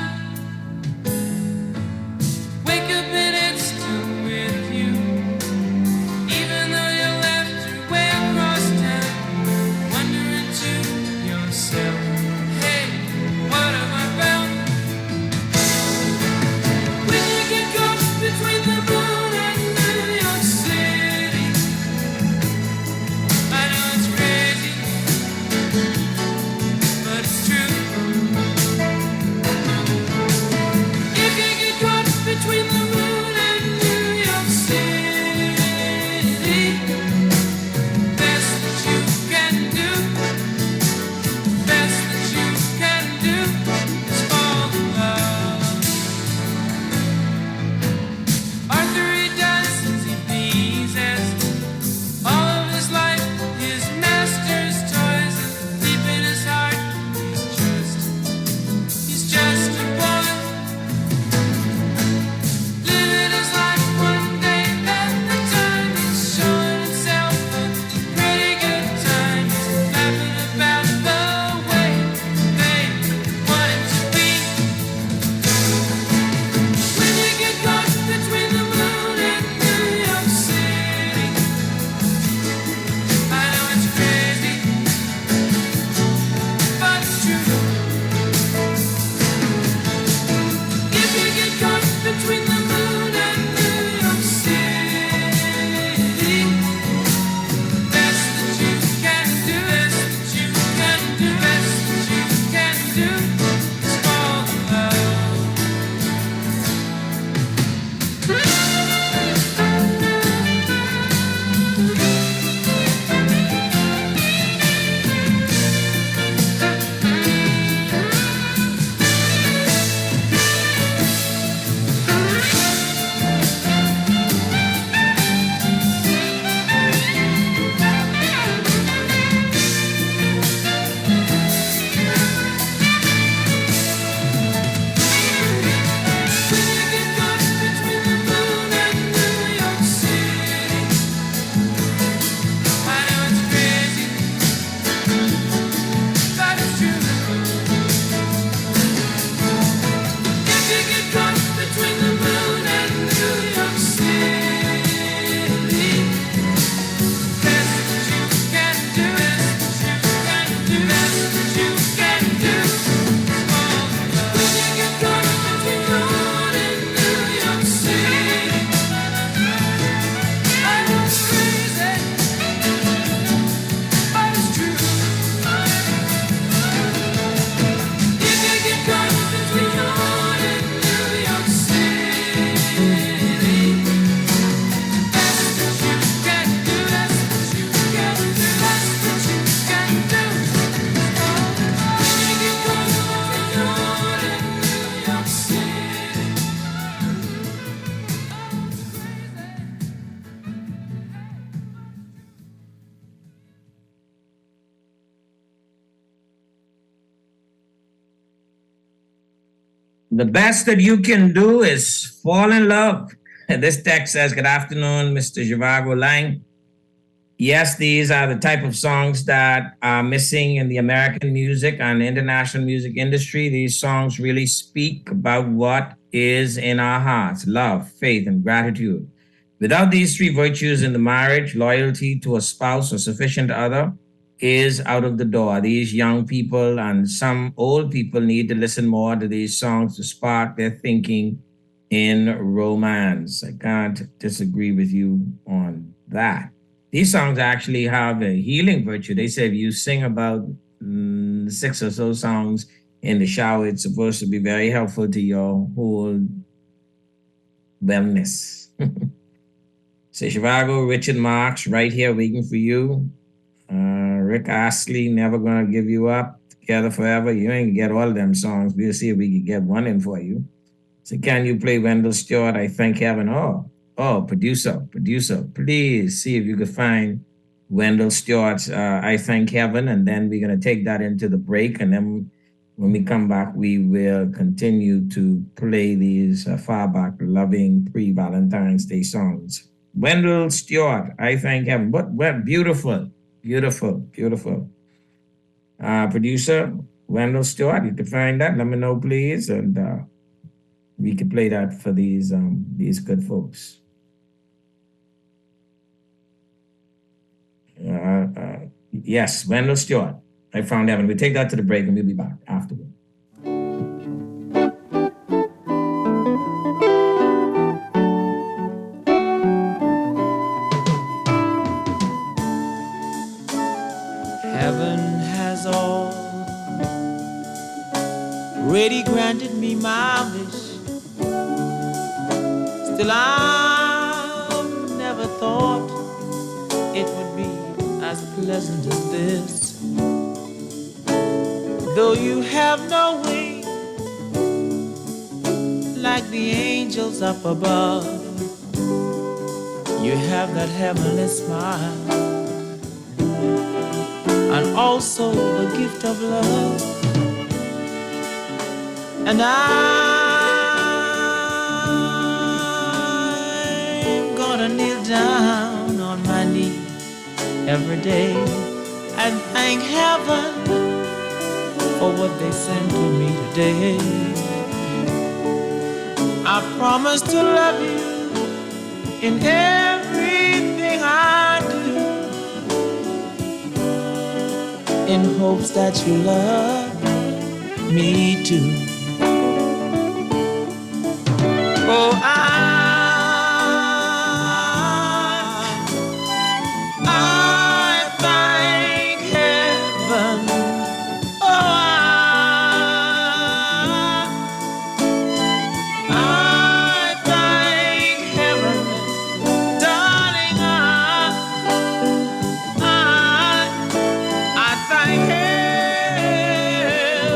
The best that you can do is fall in love. This text says, "Good afternoon, Mr. Zhivargo Laing. Yes, these are the type of songs that are missing in the American music and international music industry. These songs really speak about what is in our hearts: love, faith, and gratitude. Without these three virtues in the marriage, loyalty to a spouse or sufficient other is out of the door. These young people and some old people need to listen more to these songs to spark their thinking in romance." I can't disagree with you on that. These songs actually have a healing virtue. They say if you sing about six or so songs in the shower, it's supposed to be very helpful to your whole wellness. Say, Zhivargo, Richard Marks, right here waiting for you. Rick Astley, Never Gonna Give You Up, Together Forever. You ain't get all of them songs. We'll see if we can get one in for you. So can you play Wendell Stewart, I Thank Heaven? Producer, please see if you could find Wendell Stewart's I Thank Heaven, and then we're going to take that into the break, and then when we come back, we will continue to play these far back loving pre-Valentine's Day songs. Wendell Stewart, I Thank Heaven. What beautiful. Producer, Wendell Stewart, you can find that. Let me know, please, and we can play that for these good folks. Yes, Wendell Stewart. I found heaven. We'll take that to the break and we'll be back afterward. Heaven has already granted me my wish. Still, I've never thought it would be as pleasant as this. Though you have no wings like the angels up above, you have that heavenly smile and also the gift of love. And I'm gonna kneel down on my knee every day and thank heaven for what they sent to me today. I promise to love you in everything I do, in hopes that you love me too. Oh, I thank heaven. Oh, I thank heaven, darling. I thank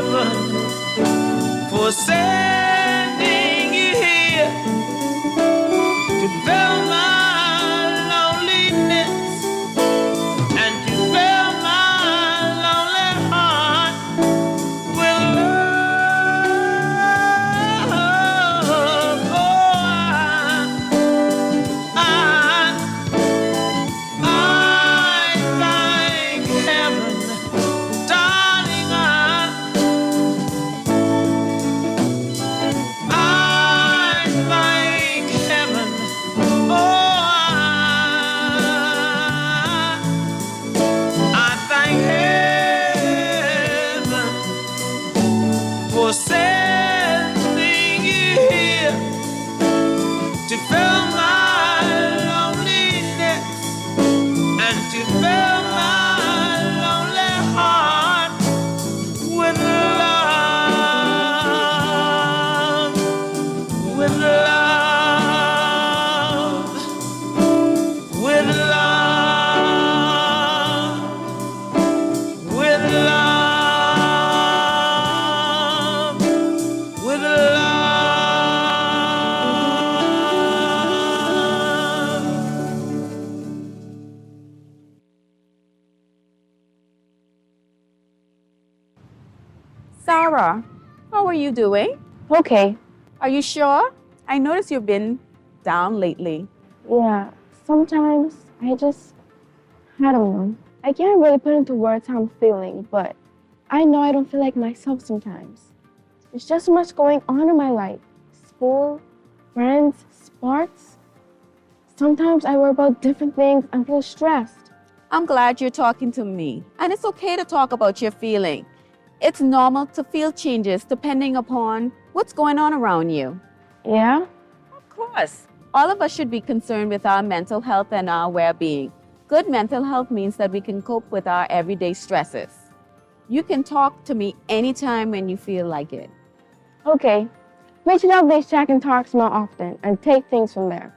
heaven for sending you here to fill my loneliness and to fill my lonely heart with love. Oh, I thank heaven, darling. I thank heaven. Oh, I thank heaven for sending you here to fill my loneliness and to fill my lonely heart with love, with love, with love, with love, with love. Sarah, how are you doing? Okay. Are you sure? I noticed you've been down lately. Yeah, sometimes I don't know. I can't really put into words how I'm feeling, but I know I don't feel like myself sometimes. There's just so much going on in my life. School, friends, sports. Sometimes I worry about different things and feel stressed. I'm glad you're talking to me. And it's okay to talk about your feeling. It's normal to feel changes depending upon what's going on around you. Yeah? Of course. All of us should be concerned with our mental health and our well-being. Good mental health means that we can cope with our everyday stresses. You can talk to me anytime when you feel like it. Okay. We should have these check and talks more often and take things from there.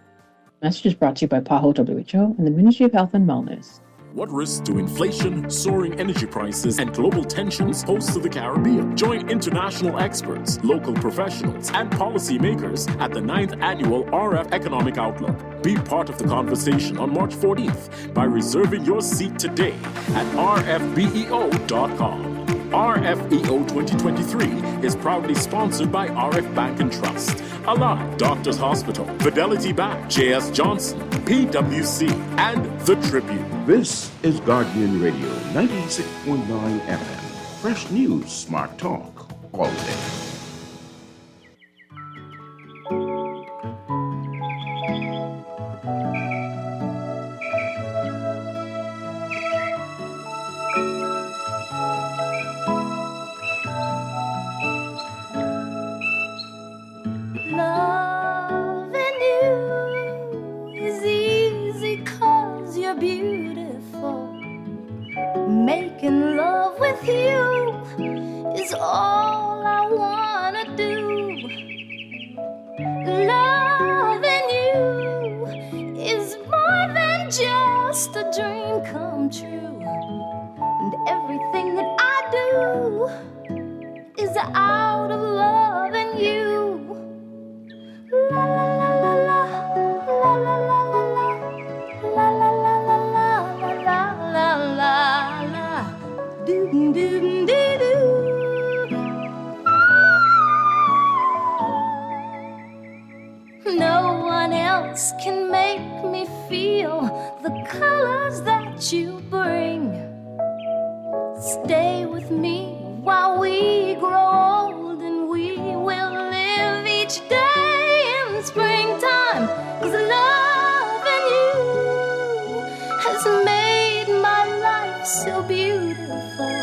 Message is brought to you by PAHO WHO and the Ministry of Health and Wellness. What risks do inflation, soaring energy prices, and global tensions pose to the Caribbean? Join international experts, local professionals, and policymakers at the 9th Annual RF Economic Outlook. Be part of the conversation on March 14th by reserving your seat today at rfbeo.com. RFEO 2023 is proudly sponsored by RF Bank and Trust, Alive Doctors Hospital, Fidelity Bank, J.S. Johnson, PwC, and The Tribune. This is Guardian Radio 96.9 FM. Fresh news, smart talk, all day. Loving you is easy 'cause you're beautiful. Making love with you is all I wanna do. Loving you is more than just a dream come true. And everything that I do is out of loving you. La la la la la, la la la la la, la la la la la, la la la la, doo doo doo doo. No one else can make me feel the colors that you bring. Stay with me while we grow old, and we will live each day in springtime. 'Cause loving you has made my life so beautiful,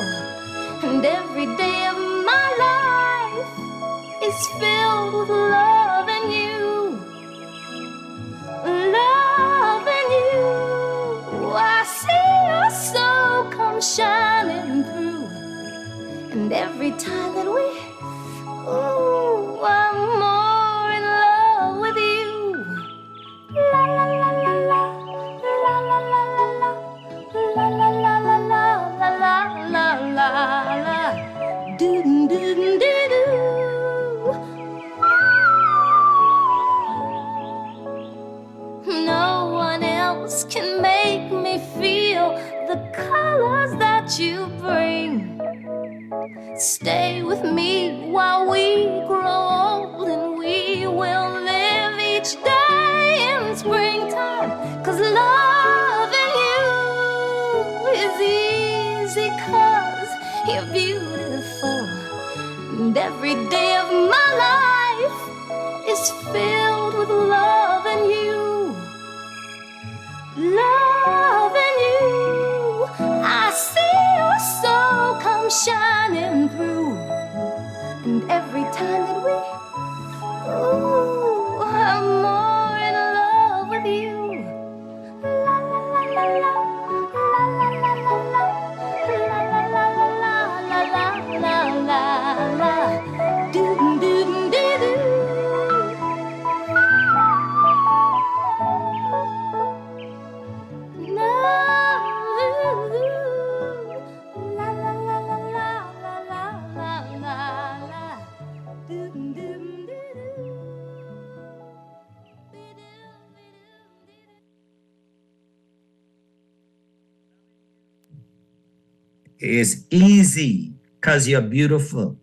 and every day of my life is filled with loving you. Loving you, I see your soul come shining through, and every time that we, ooh, I'm more in love with you. La la la la la, la la la la la, la la la la la, la la la la, doo doo doo doo. No one else can make me feel the colors that you bring. Stay with me while we grow old, and we will live each day in springtime. 'Cause loving you is easy 'cause you're beautiful, and every day of my life is filled with loving you. Loving you, I see your soul come shining through, and every time that we, ooh, I'm more in love with you. La la la la la, la la la la la, la la la la la, la la la la, doo doo doo doo. It's easy because you're beautiful.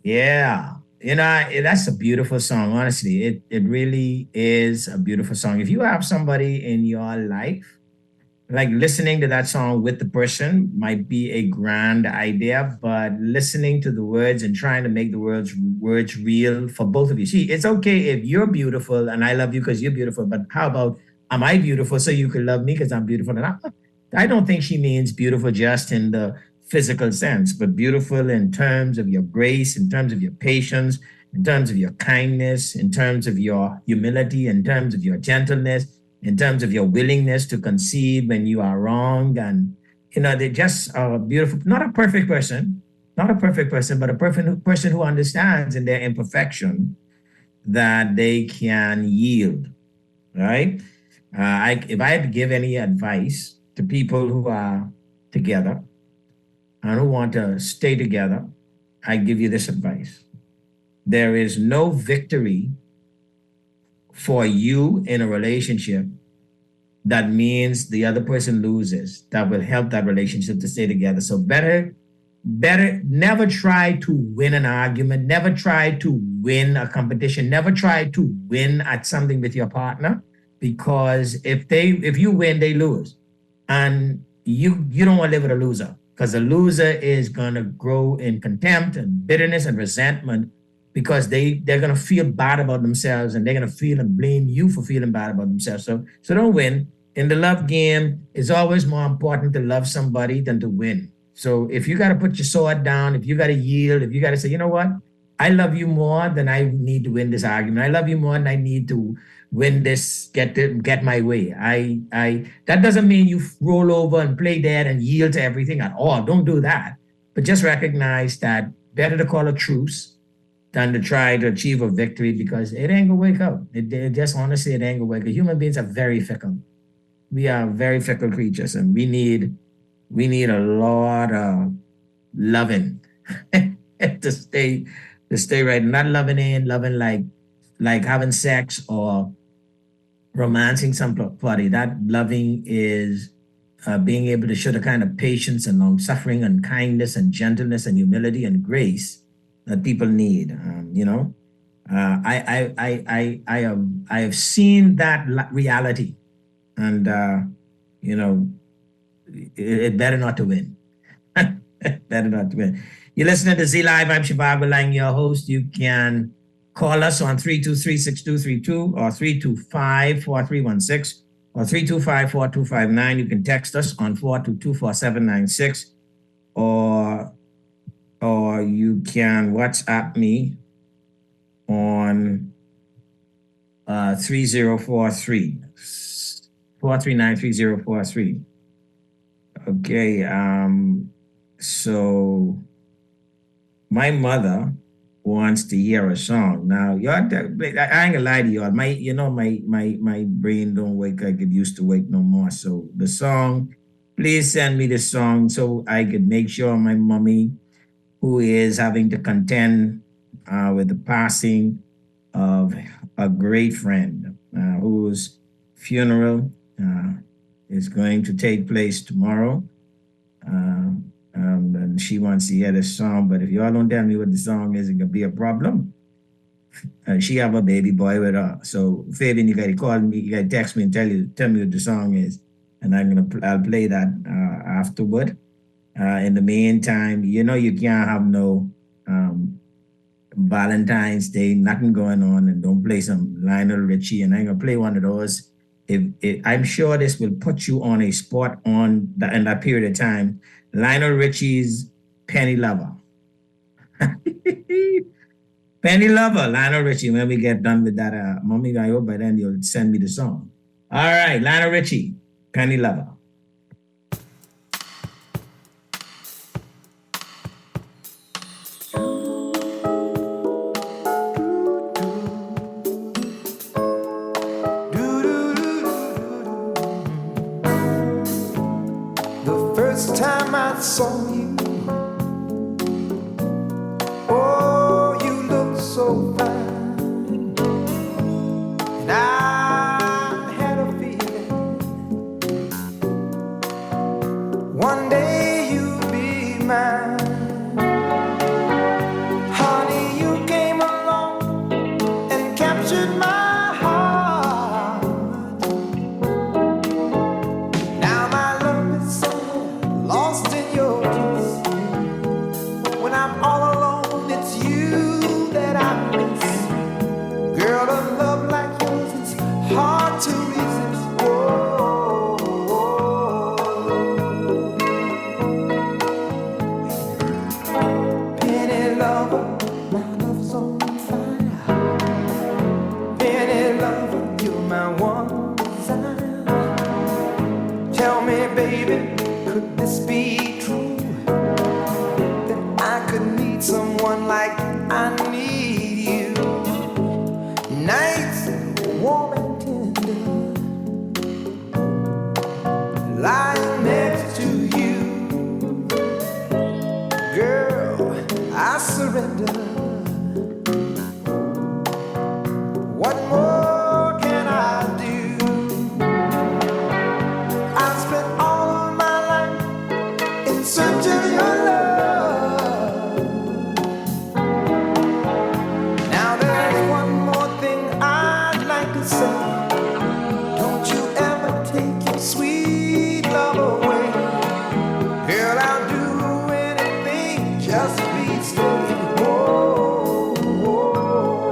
Yeah. That's a beautiful song. Honestly, it really is a beautiful song. If you have somebody in your life, like listening to that song with the person might be a grand idea, but listening to the words and trying to make the words real for both of you. See, it's okay if you're beautiful and I love you because you're beautiful, but how about am I beautiful so you can love me because I'm beautiful? And I don't think she means beautiful just in the physical sense, but beautiful in terms of your grace, in terms of your patience, in terms of your kindness, in terms of your humility, in terms of your gentleness, in terms of your willingness to concede when you are wrong. And, they're just a beautiful, not a perfect person, but a perfect person who understands in their imperfection that they can yield, right? If I had to give any advice to people who are together and who want to stay together, I give you this advice. There is no victory for you in a relationship that means the other person loses, that will help that relationship to stay together. So better, never try to win an argument, never try to win a competition, never try to win at something with your partner, because if you win, they lose. And you don't want to live with a loser, because a loser is gonna grow in contempt and bitterness and resentment, because they're gonna feel bad about themselves and they're gonna feel and blame you for feeling bad about themselves. So don't win. In the love game, it's always more important to love somebody than to win. So if you gotta put your sword down, if you gotta yield, if you gotta say, you know what, I love you more than I need to win this argument. I love you more than I need to win this, get my way. I that doesn't mean you roll over and play dead and yield to everything at all. Don't do that. But just recognize that better to call a truce than to try to achieve a victory, because it ain't gonna wake up. It just honestly, it ain't gonna wake up. Human beings are very fickle. We are very fickle creatures, and we need a lot of loving to stay right. Not loving like having sex or romancing somebody. That loving is being able to show the kind of patience and long suffering and kindness and gentleness and humility and grace that people need. I have seen that reality, and it better not to win. Better not to win. You're listening to Z Live. I'm Zhivargo Laing, your host. You can call us on 323-6232 or 325-4316 or 325-4259. You can text us on 422-4796, or you can WhatsApp me on 3043 439-3043. Okay, so my mother wants to hear a song. Now, y'all, I ain't gonna lie to y'all. My brain don't wake like it used to wake no more. So the song, please send me the song so I could make sure my mommy, who is having to contend with the passing of a great friend, whose funeral is going to take place tomorrow. And she wants to hear the song, but if y'all don't tell me what the song is, it could be a problem. She have a baby boy with her. So Fabian, you gotta call me, you gotta text me and tell me what the song is. And I'll play that afterward. In the meantime, you can't have no Valentine's Day, nothing going on, and don't play some Lionel Richie. And I'm gonna play one of those. I'm sure this will put you on a spot in that period of time. Lionel Richie's Penny Lover. Penny Lover, Lionel Richie. When we get done with that, Mommy, I hope by then you'll send me the song. All right, Lionel Richie, Penny Lover. Time I saw you, oh, you look so fine, and I had a feeling one day you'd be mine. Honey, lover, my love's on fire. Penny lover, you're my one desire. Tell me, baby, could this be true? That I could need someone like I need you. Nights warm and tender, lying next to you. Girl, I surrender. What more can I do? I've spent all of my life in search of your love. Now there's one more thing I'd like to say. Don't you ever take your sweet love away. Girl, I'll do anything, just please stay. Oh, oh.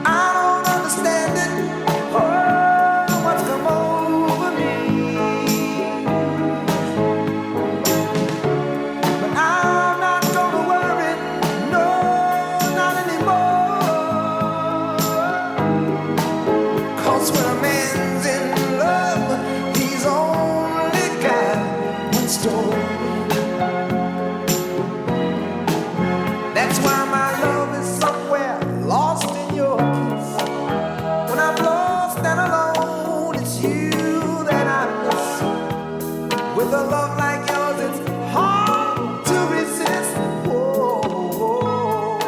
I don't understand it. Oh, what's come over me? But I'm not gonna worry, no, not anymore. 'Cause when a man's in love, he's only got one story. That's why my love is somewhere lost in your kiss. When I'm lost and alone, it's you that I miss. With a love like yours, it's hard to resist. Whoa, whoa.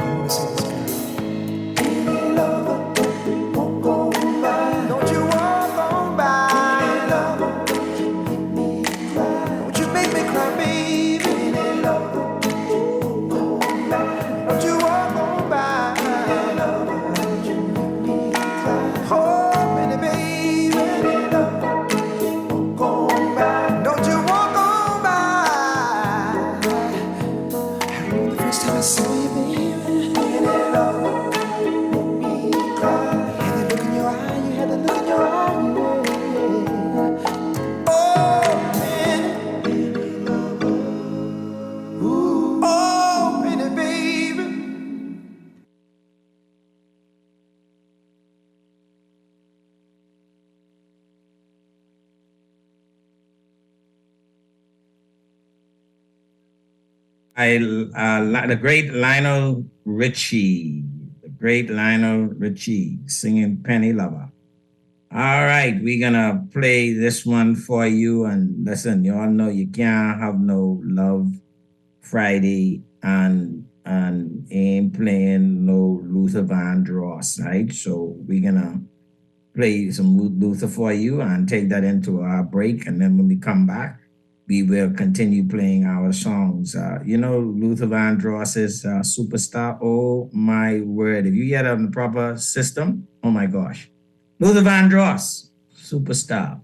I wanna see this girl. Any lover won't go by. Don't you walk on by. Any lover, you make me cry. Don't you make me cry, baby. Any lover won't go by. Don't you walk on by. Any lover, you make me cry. Oh, pretty baby. Any lover won't go by. Don't you walk on by. I remember the first time I saw you, baby. Any lover make me cry. You had the look in your eye, you had the look in your eye, yeah. Oh, penny, baby lover. Ooh, oh, penny baby. The great Lionel Richie, singing Penny Lover. All right, we're gonna play this one for you. And listen, you all know you can't have no Love Friday and ain't playing no Luther Vandross, right? So we're gonna play some Luther for you and take that into our break. And then when we come back, we will continue playing our songs. Luther Vandross's Superstar. Oh my word. If you get on the proper system, oh my gosh. Luther Vandross, Superstar.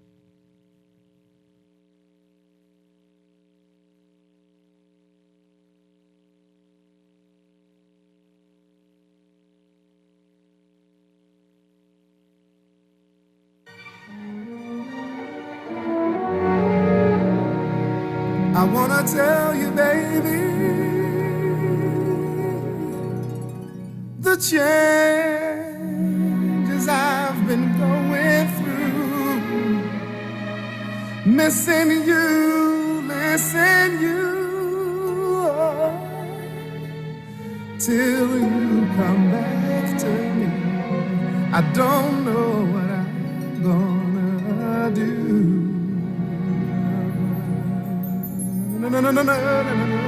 I wanna tell you, baby, the changes I've been going through. Missing you, missing you, oh, till you come back to me. I don't know what I'm gonna do. No, no, no, no, no, no, no, no.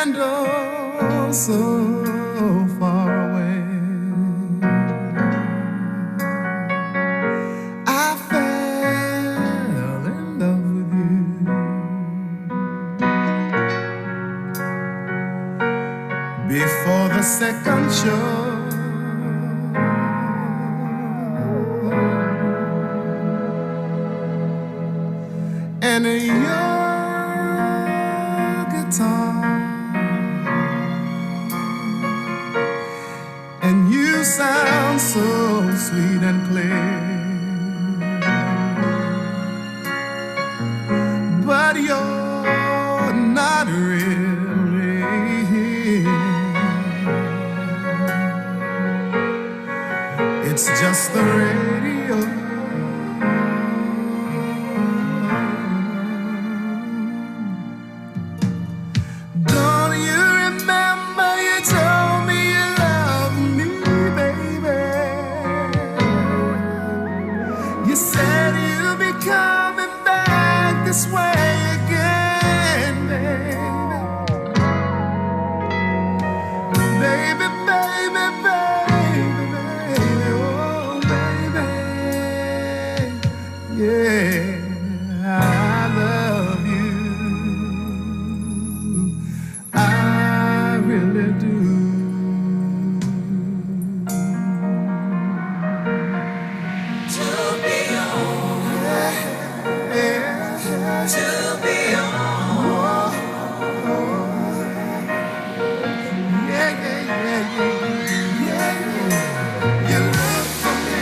and oh so far away. I fell in love with you before the second show. And your guitar, and you sound so sweet and clear, but you're not really here. It's just the radio. Don't you remember you told me you loved me, baby? You said you'll be coming back this way again, baby. Baby, baby, baby, baby, oh baby, yeah, I love you, I really do. To be on, to be on. You look for me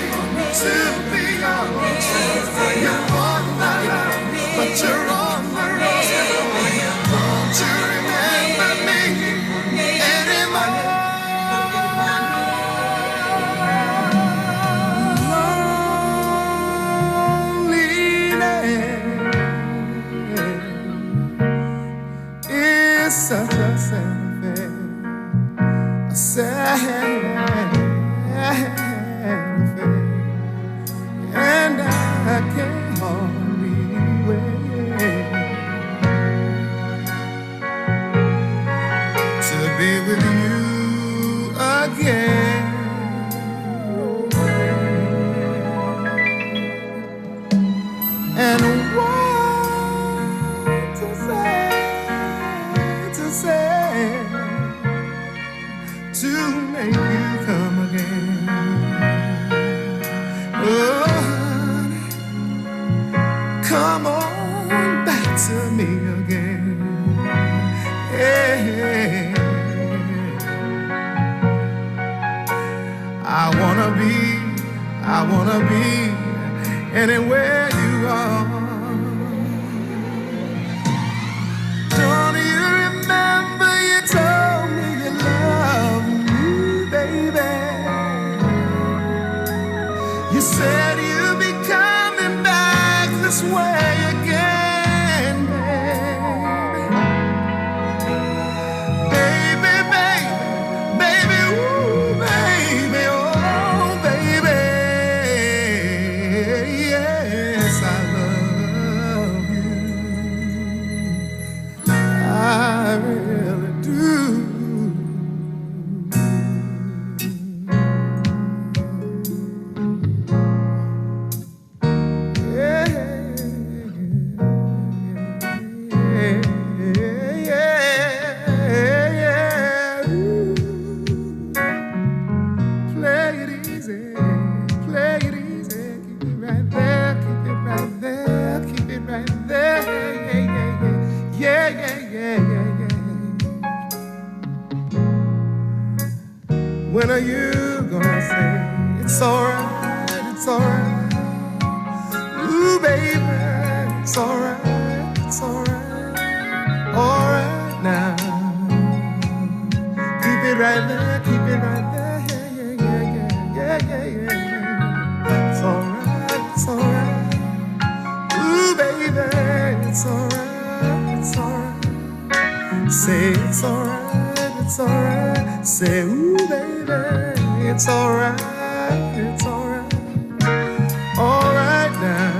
to be on. You want my love, but you're on the road. Don't you remember me anymore? Loneliness is such a sad affair. A sad affair, and I can't hardly wait to be with you again. And what to say to make you come again. Oh, honey, come on back to me again. Yeah. I wanna be anywhere you are. Don't you remember you told me you love me, baby? You said you'd be coming back this way again, baby. Baby, baby, baby, ooh, baby, oh, baby. Yes, I love you. I really do. When are you gonna say it's alright, it's alright? Ooh, baby, it's alright, it's alright. Alright now. Keep it right there, keep it right there. Yeah. It's alright, it's alright. Ooh, baby, it's alright, it's alright. Say it's alright, it's alright. Say, ooh, baby, it's alright, it's alright. Alright now.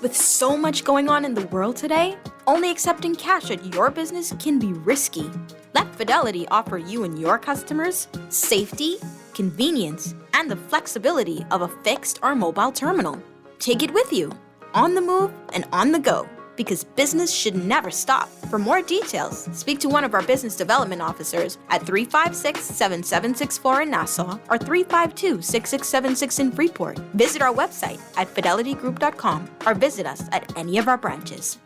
With so much going on in the world today, only accepting cash at your business can be risky. Let Fidelity offer you and your customers safety, convenience, and the flexibility of a fixed or mobile terminal. Take it with you, on the move and on the go, because business should never stop. For more details, speak to one of our business development officers at 356-7764 in Nassau or 352-6676 in Freeport. Visit our website at fidelitygroup.com or visit us at any of our branches.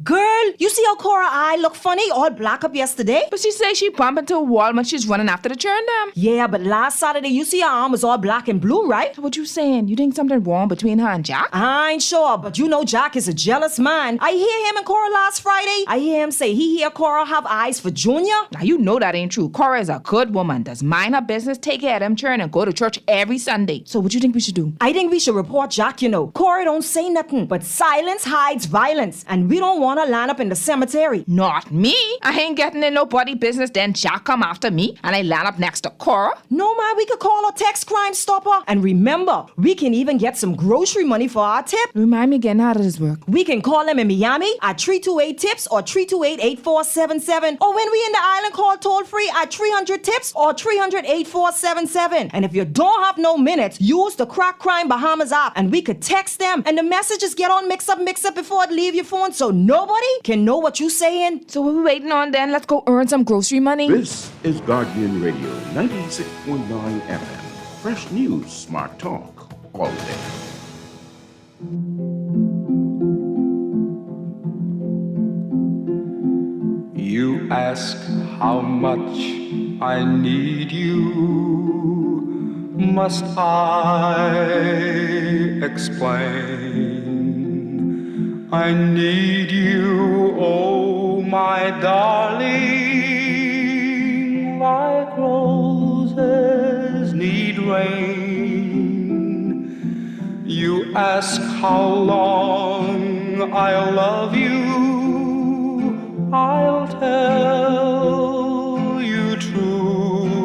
Girl, you see how Cora eye look funny, all black up yesterday? But she say she bumped into a wall when she's running after the churn them. Yeah, but last Saturday you see her arm was all black and blue, right? What you saying? You think something wrong between her and Jack? I ain't sure, but you know Jack is a jealous man. I hear him and Cora last Friday. I hear him say he hear Cora have eyes for Junior. Now you know that ain't true. Cora is a good woman, does mind her business, take care of them churn, and go to church every Sunday. So what you think we should do? I think we should report Jack, you know. Cora don't say nothing, but silence hides violence, and we don't want to line up in the cemetery. Not me. I ain't getting in nobody business, then Jack come after me, and I land up next to Cora. No, man, we could call a text Crime Stopper. And remember, we can even get some grocery money for our tip. Remind me again, how does this work? We can call them in Miami at 328-TIPS or 328-8477. Or when we in the island, call toll-free at 300-TIPS or 300-8477. And if you don't have no minutes, use the Crack Crime Bahamas app, and we could text them, and the messages get on mix up before it leave your phone, so nobody can know what you saying. So what we waiting on then? Let's go earn some grocery money. This is Guardian Radio, 96.9 FM. Fresh news, smart talk, all day. You ask how much I need you. Must I explain? I need you, oh my darling, like roses need rain. You ask how long I'll love you, I'll tell you true,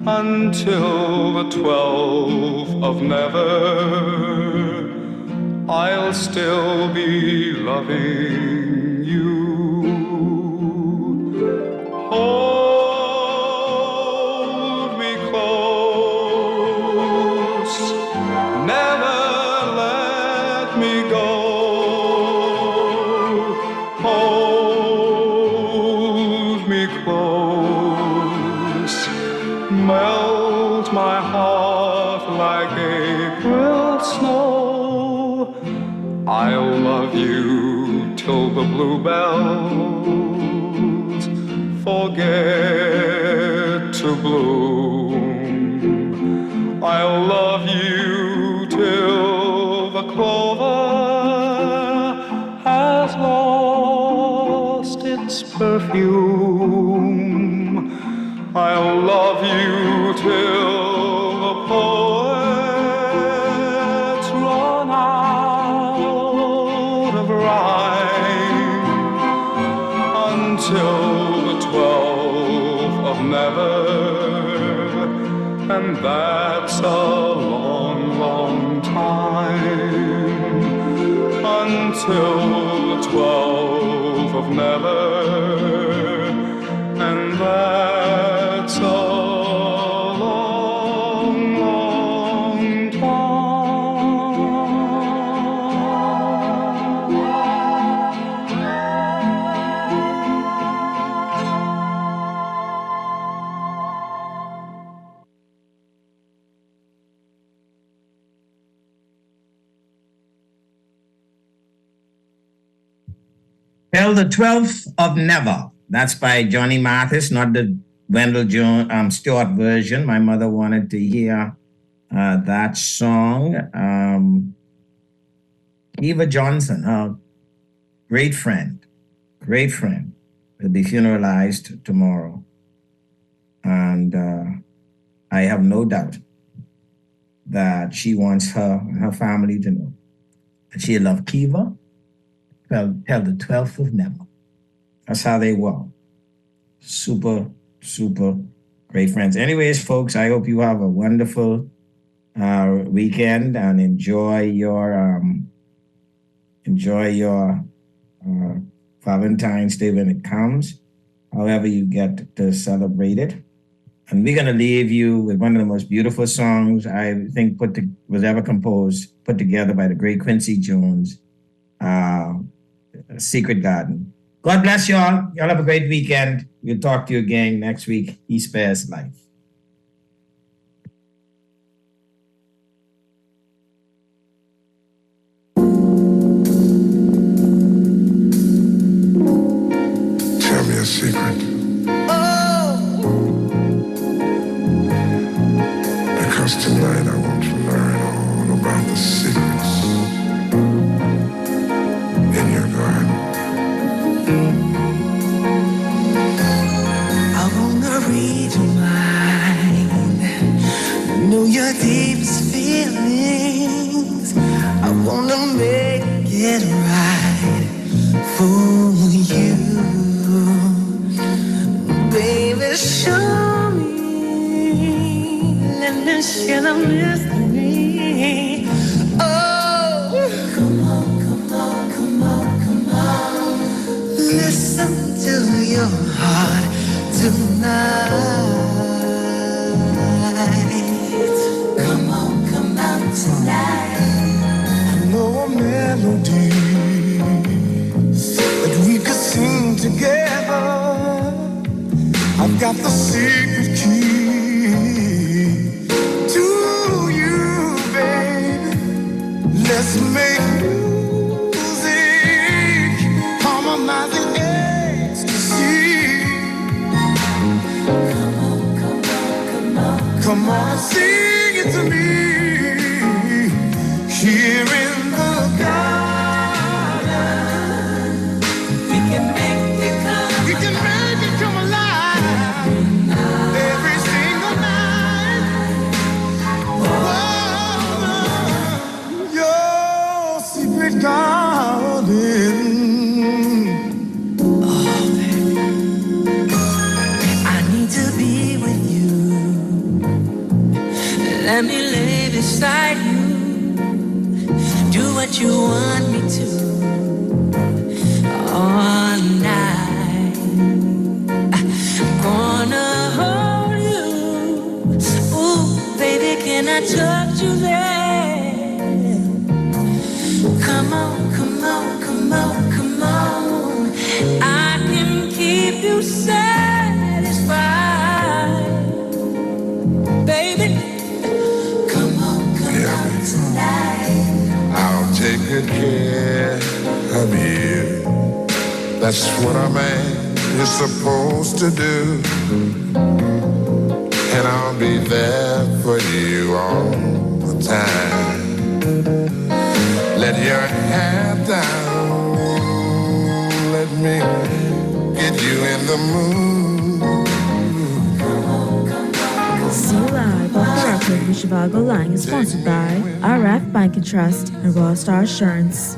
until the 12th of never, I'll still be loving you. Hold me close, never let me go. Hold me close, melt my heart like April snow. I'll love you till the bluebells forget to bloom. I'll love you till the clover has lost its perfume. I'll love you till the poets run out of rhyme, until the 12th of never, and that's a long, long time, until the 12th of never, and that's a long, long Till the 12th of never. That's by Johnny Mathis, not the Wendell Stewart version. My mother wanted to hear that song. Eva Johnson, her great friend, will be funeralized tomorrow. And I have no doubt that she wants her and her family to know that she loved Kiva till the 12th of Never. That's how they were. Super, super great friends. Anyways, folks, I hope you have a wonderful weekend and enjoy your Valentine's Day when it comes, however you get to celebrate it. And we're going to leave you with one of the most beautiful songs I think was ever composed, put together by the great Quincy Jones, Secret Garden. God bless y'all. Y'all have a great weekend. We'll talk to you again next week. He spares life. Tell me a secret. Because tonight I want to learn all about the secrets in your garden. I wanna read your mind, know your deepest feelings. I wanna make it right for you, baby. Show me, let me share the mystery. Oh, come on, come on, come on, come on. Listen to your heart tonight. Come on tonight. I know a melody that we could sing together. I've got the secret key to you, baby. Let's make music, harmonizing ecstasy. Come on, sing it to me. Here in the garden, we can make it come alive. Every single night. Whoa, your secret garden. Oh, baby, I need to be with you. Let me lay beside you. Do what you want me to all night. I'm gonna hold you. Ooh, baby, can I touch you there? Come on, come on, come on, come on. I can keep you satisfied, baby. Come on tonight. I'll take good care of you. That's what a man is supposed to do. And I'll be there for you all the time. Let your hair down. Let me get you in the mood. See you live off the record with Zhivargo Laing is sponsored by RF Bank and Trust and Royal Star Assurance.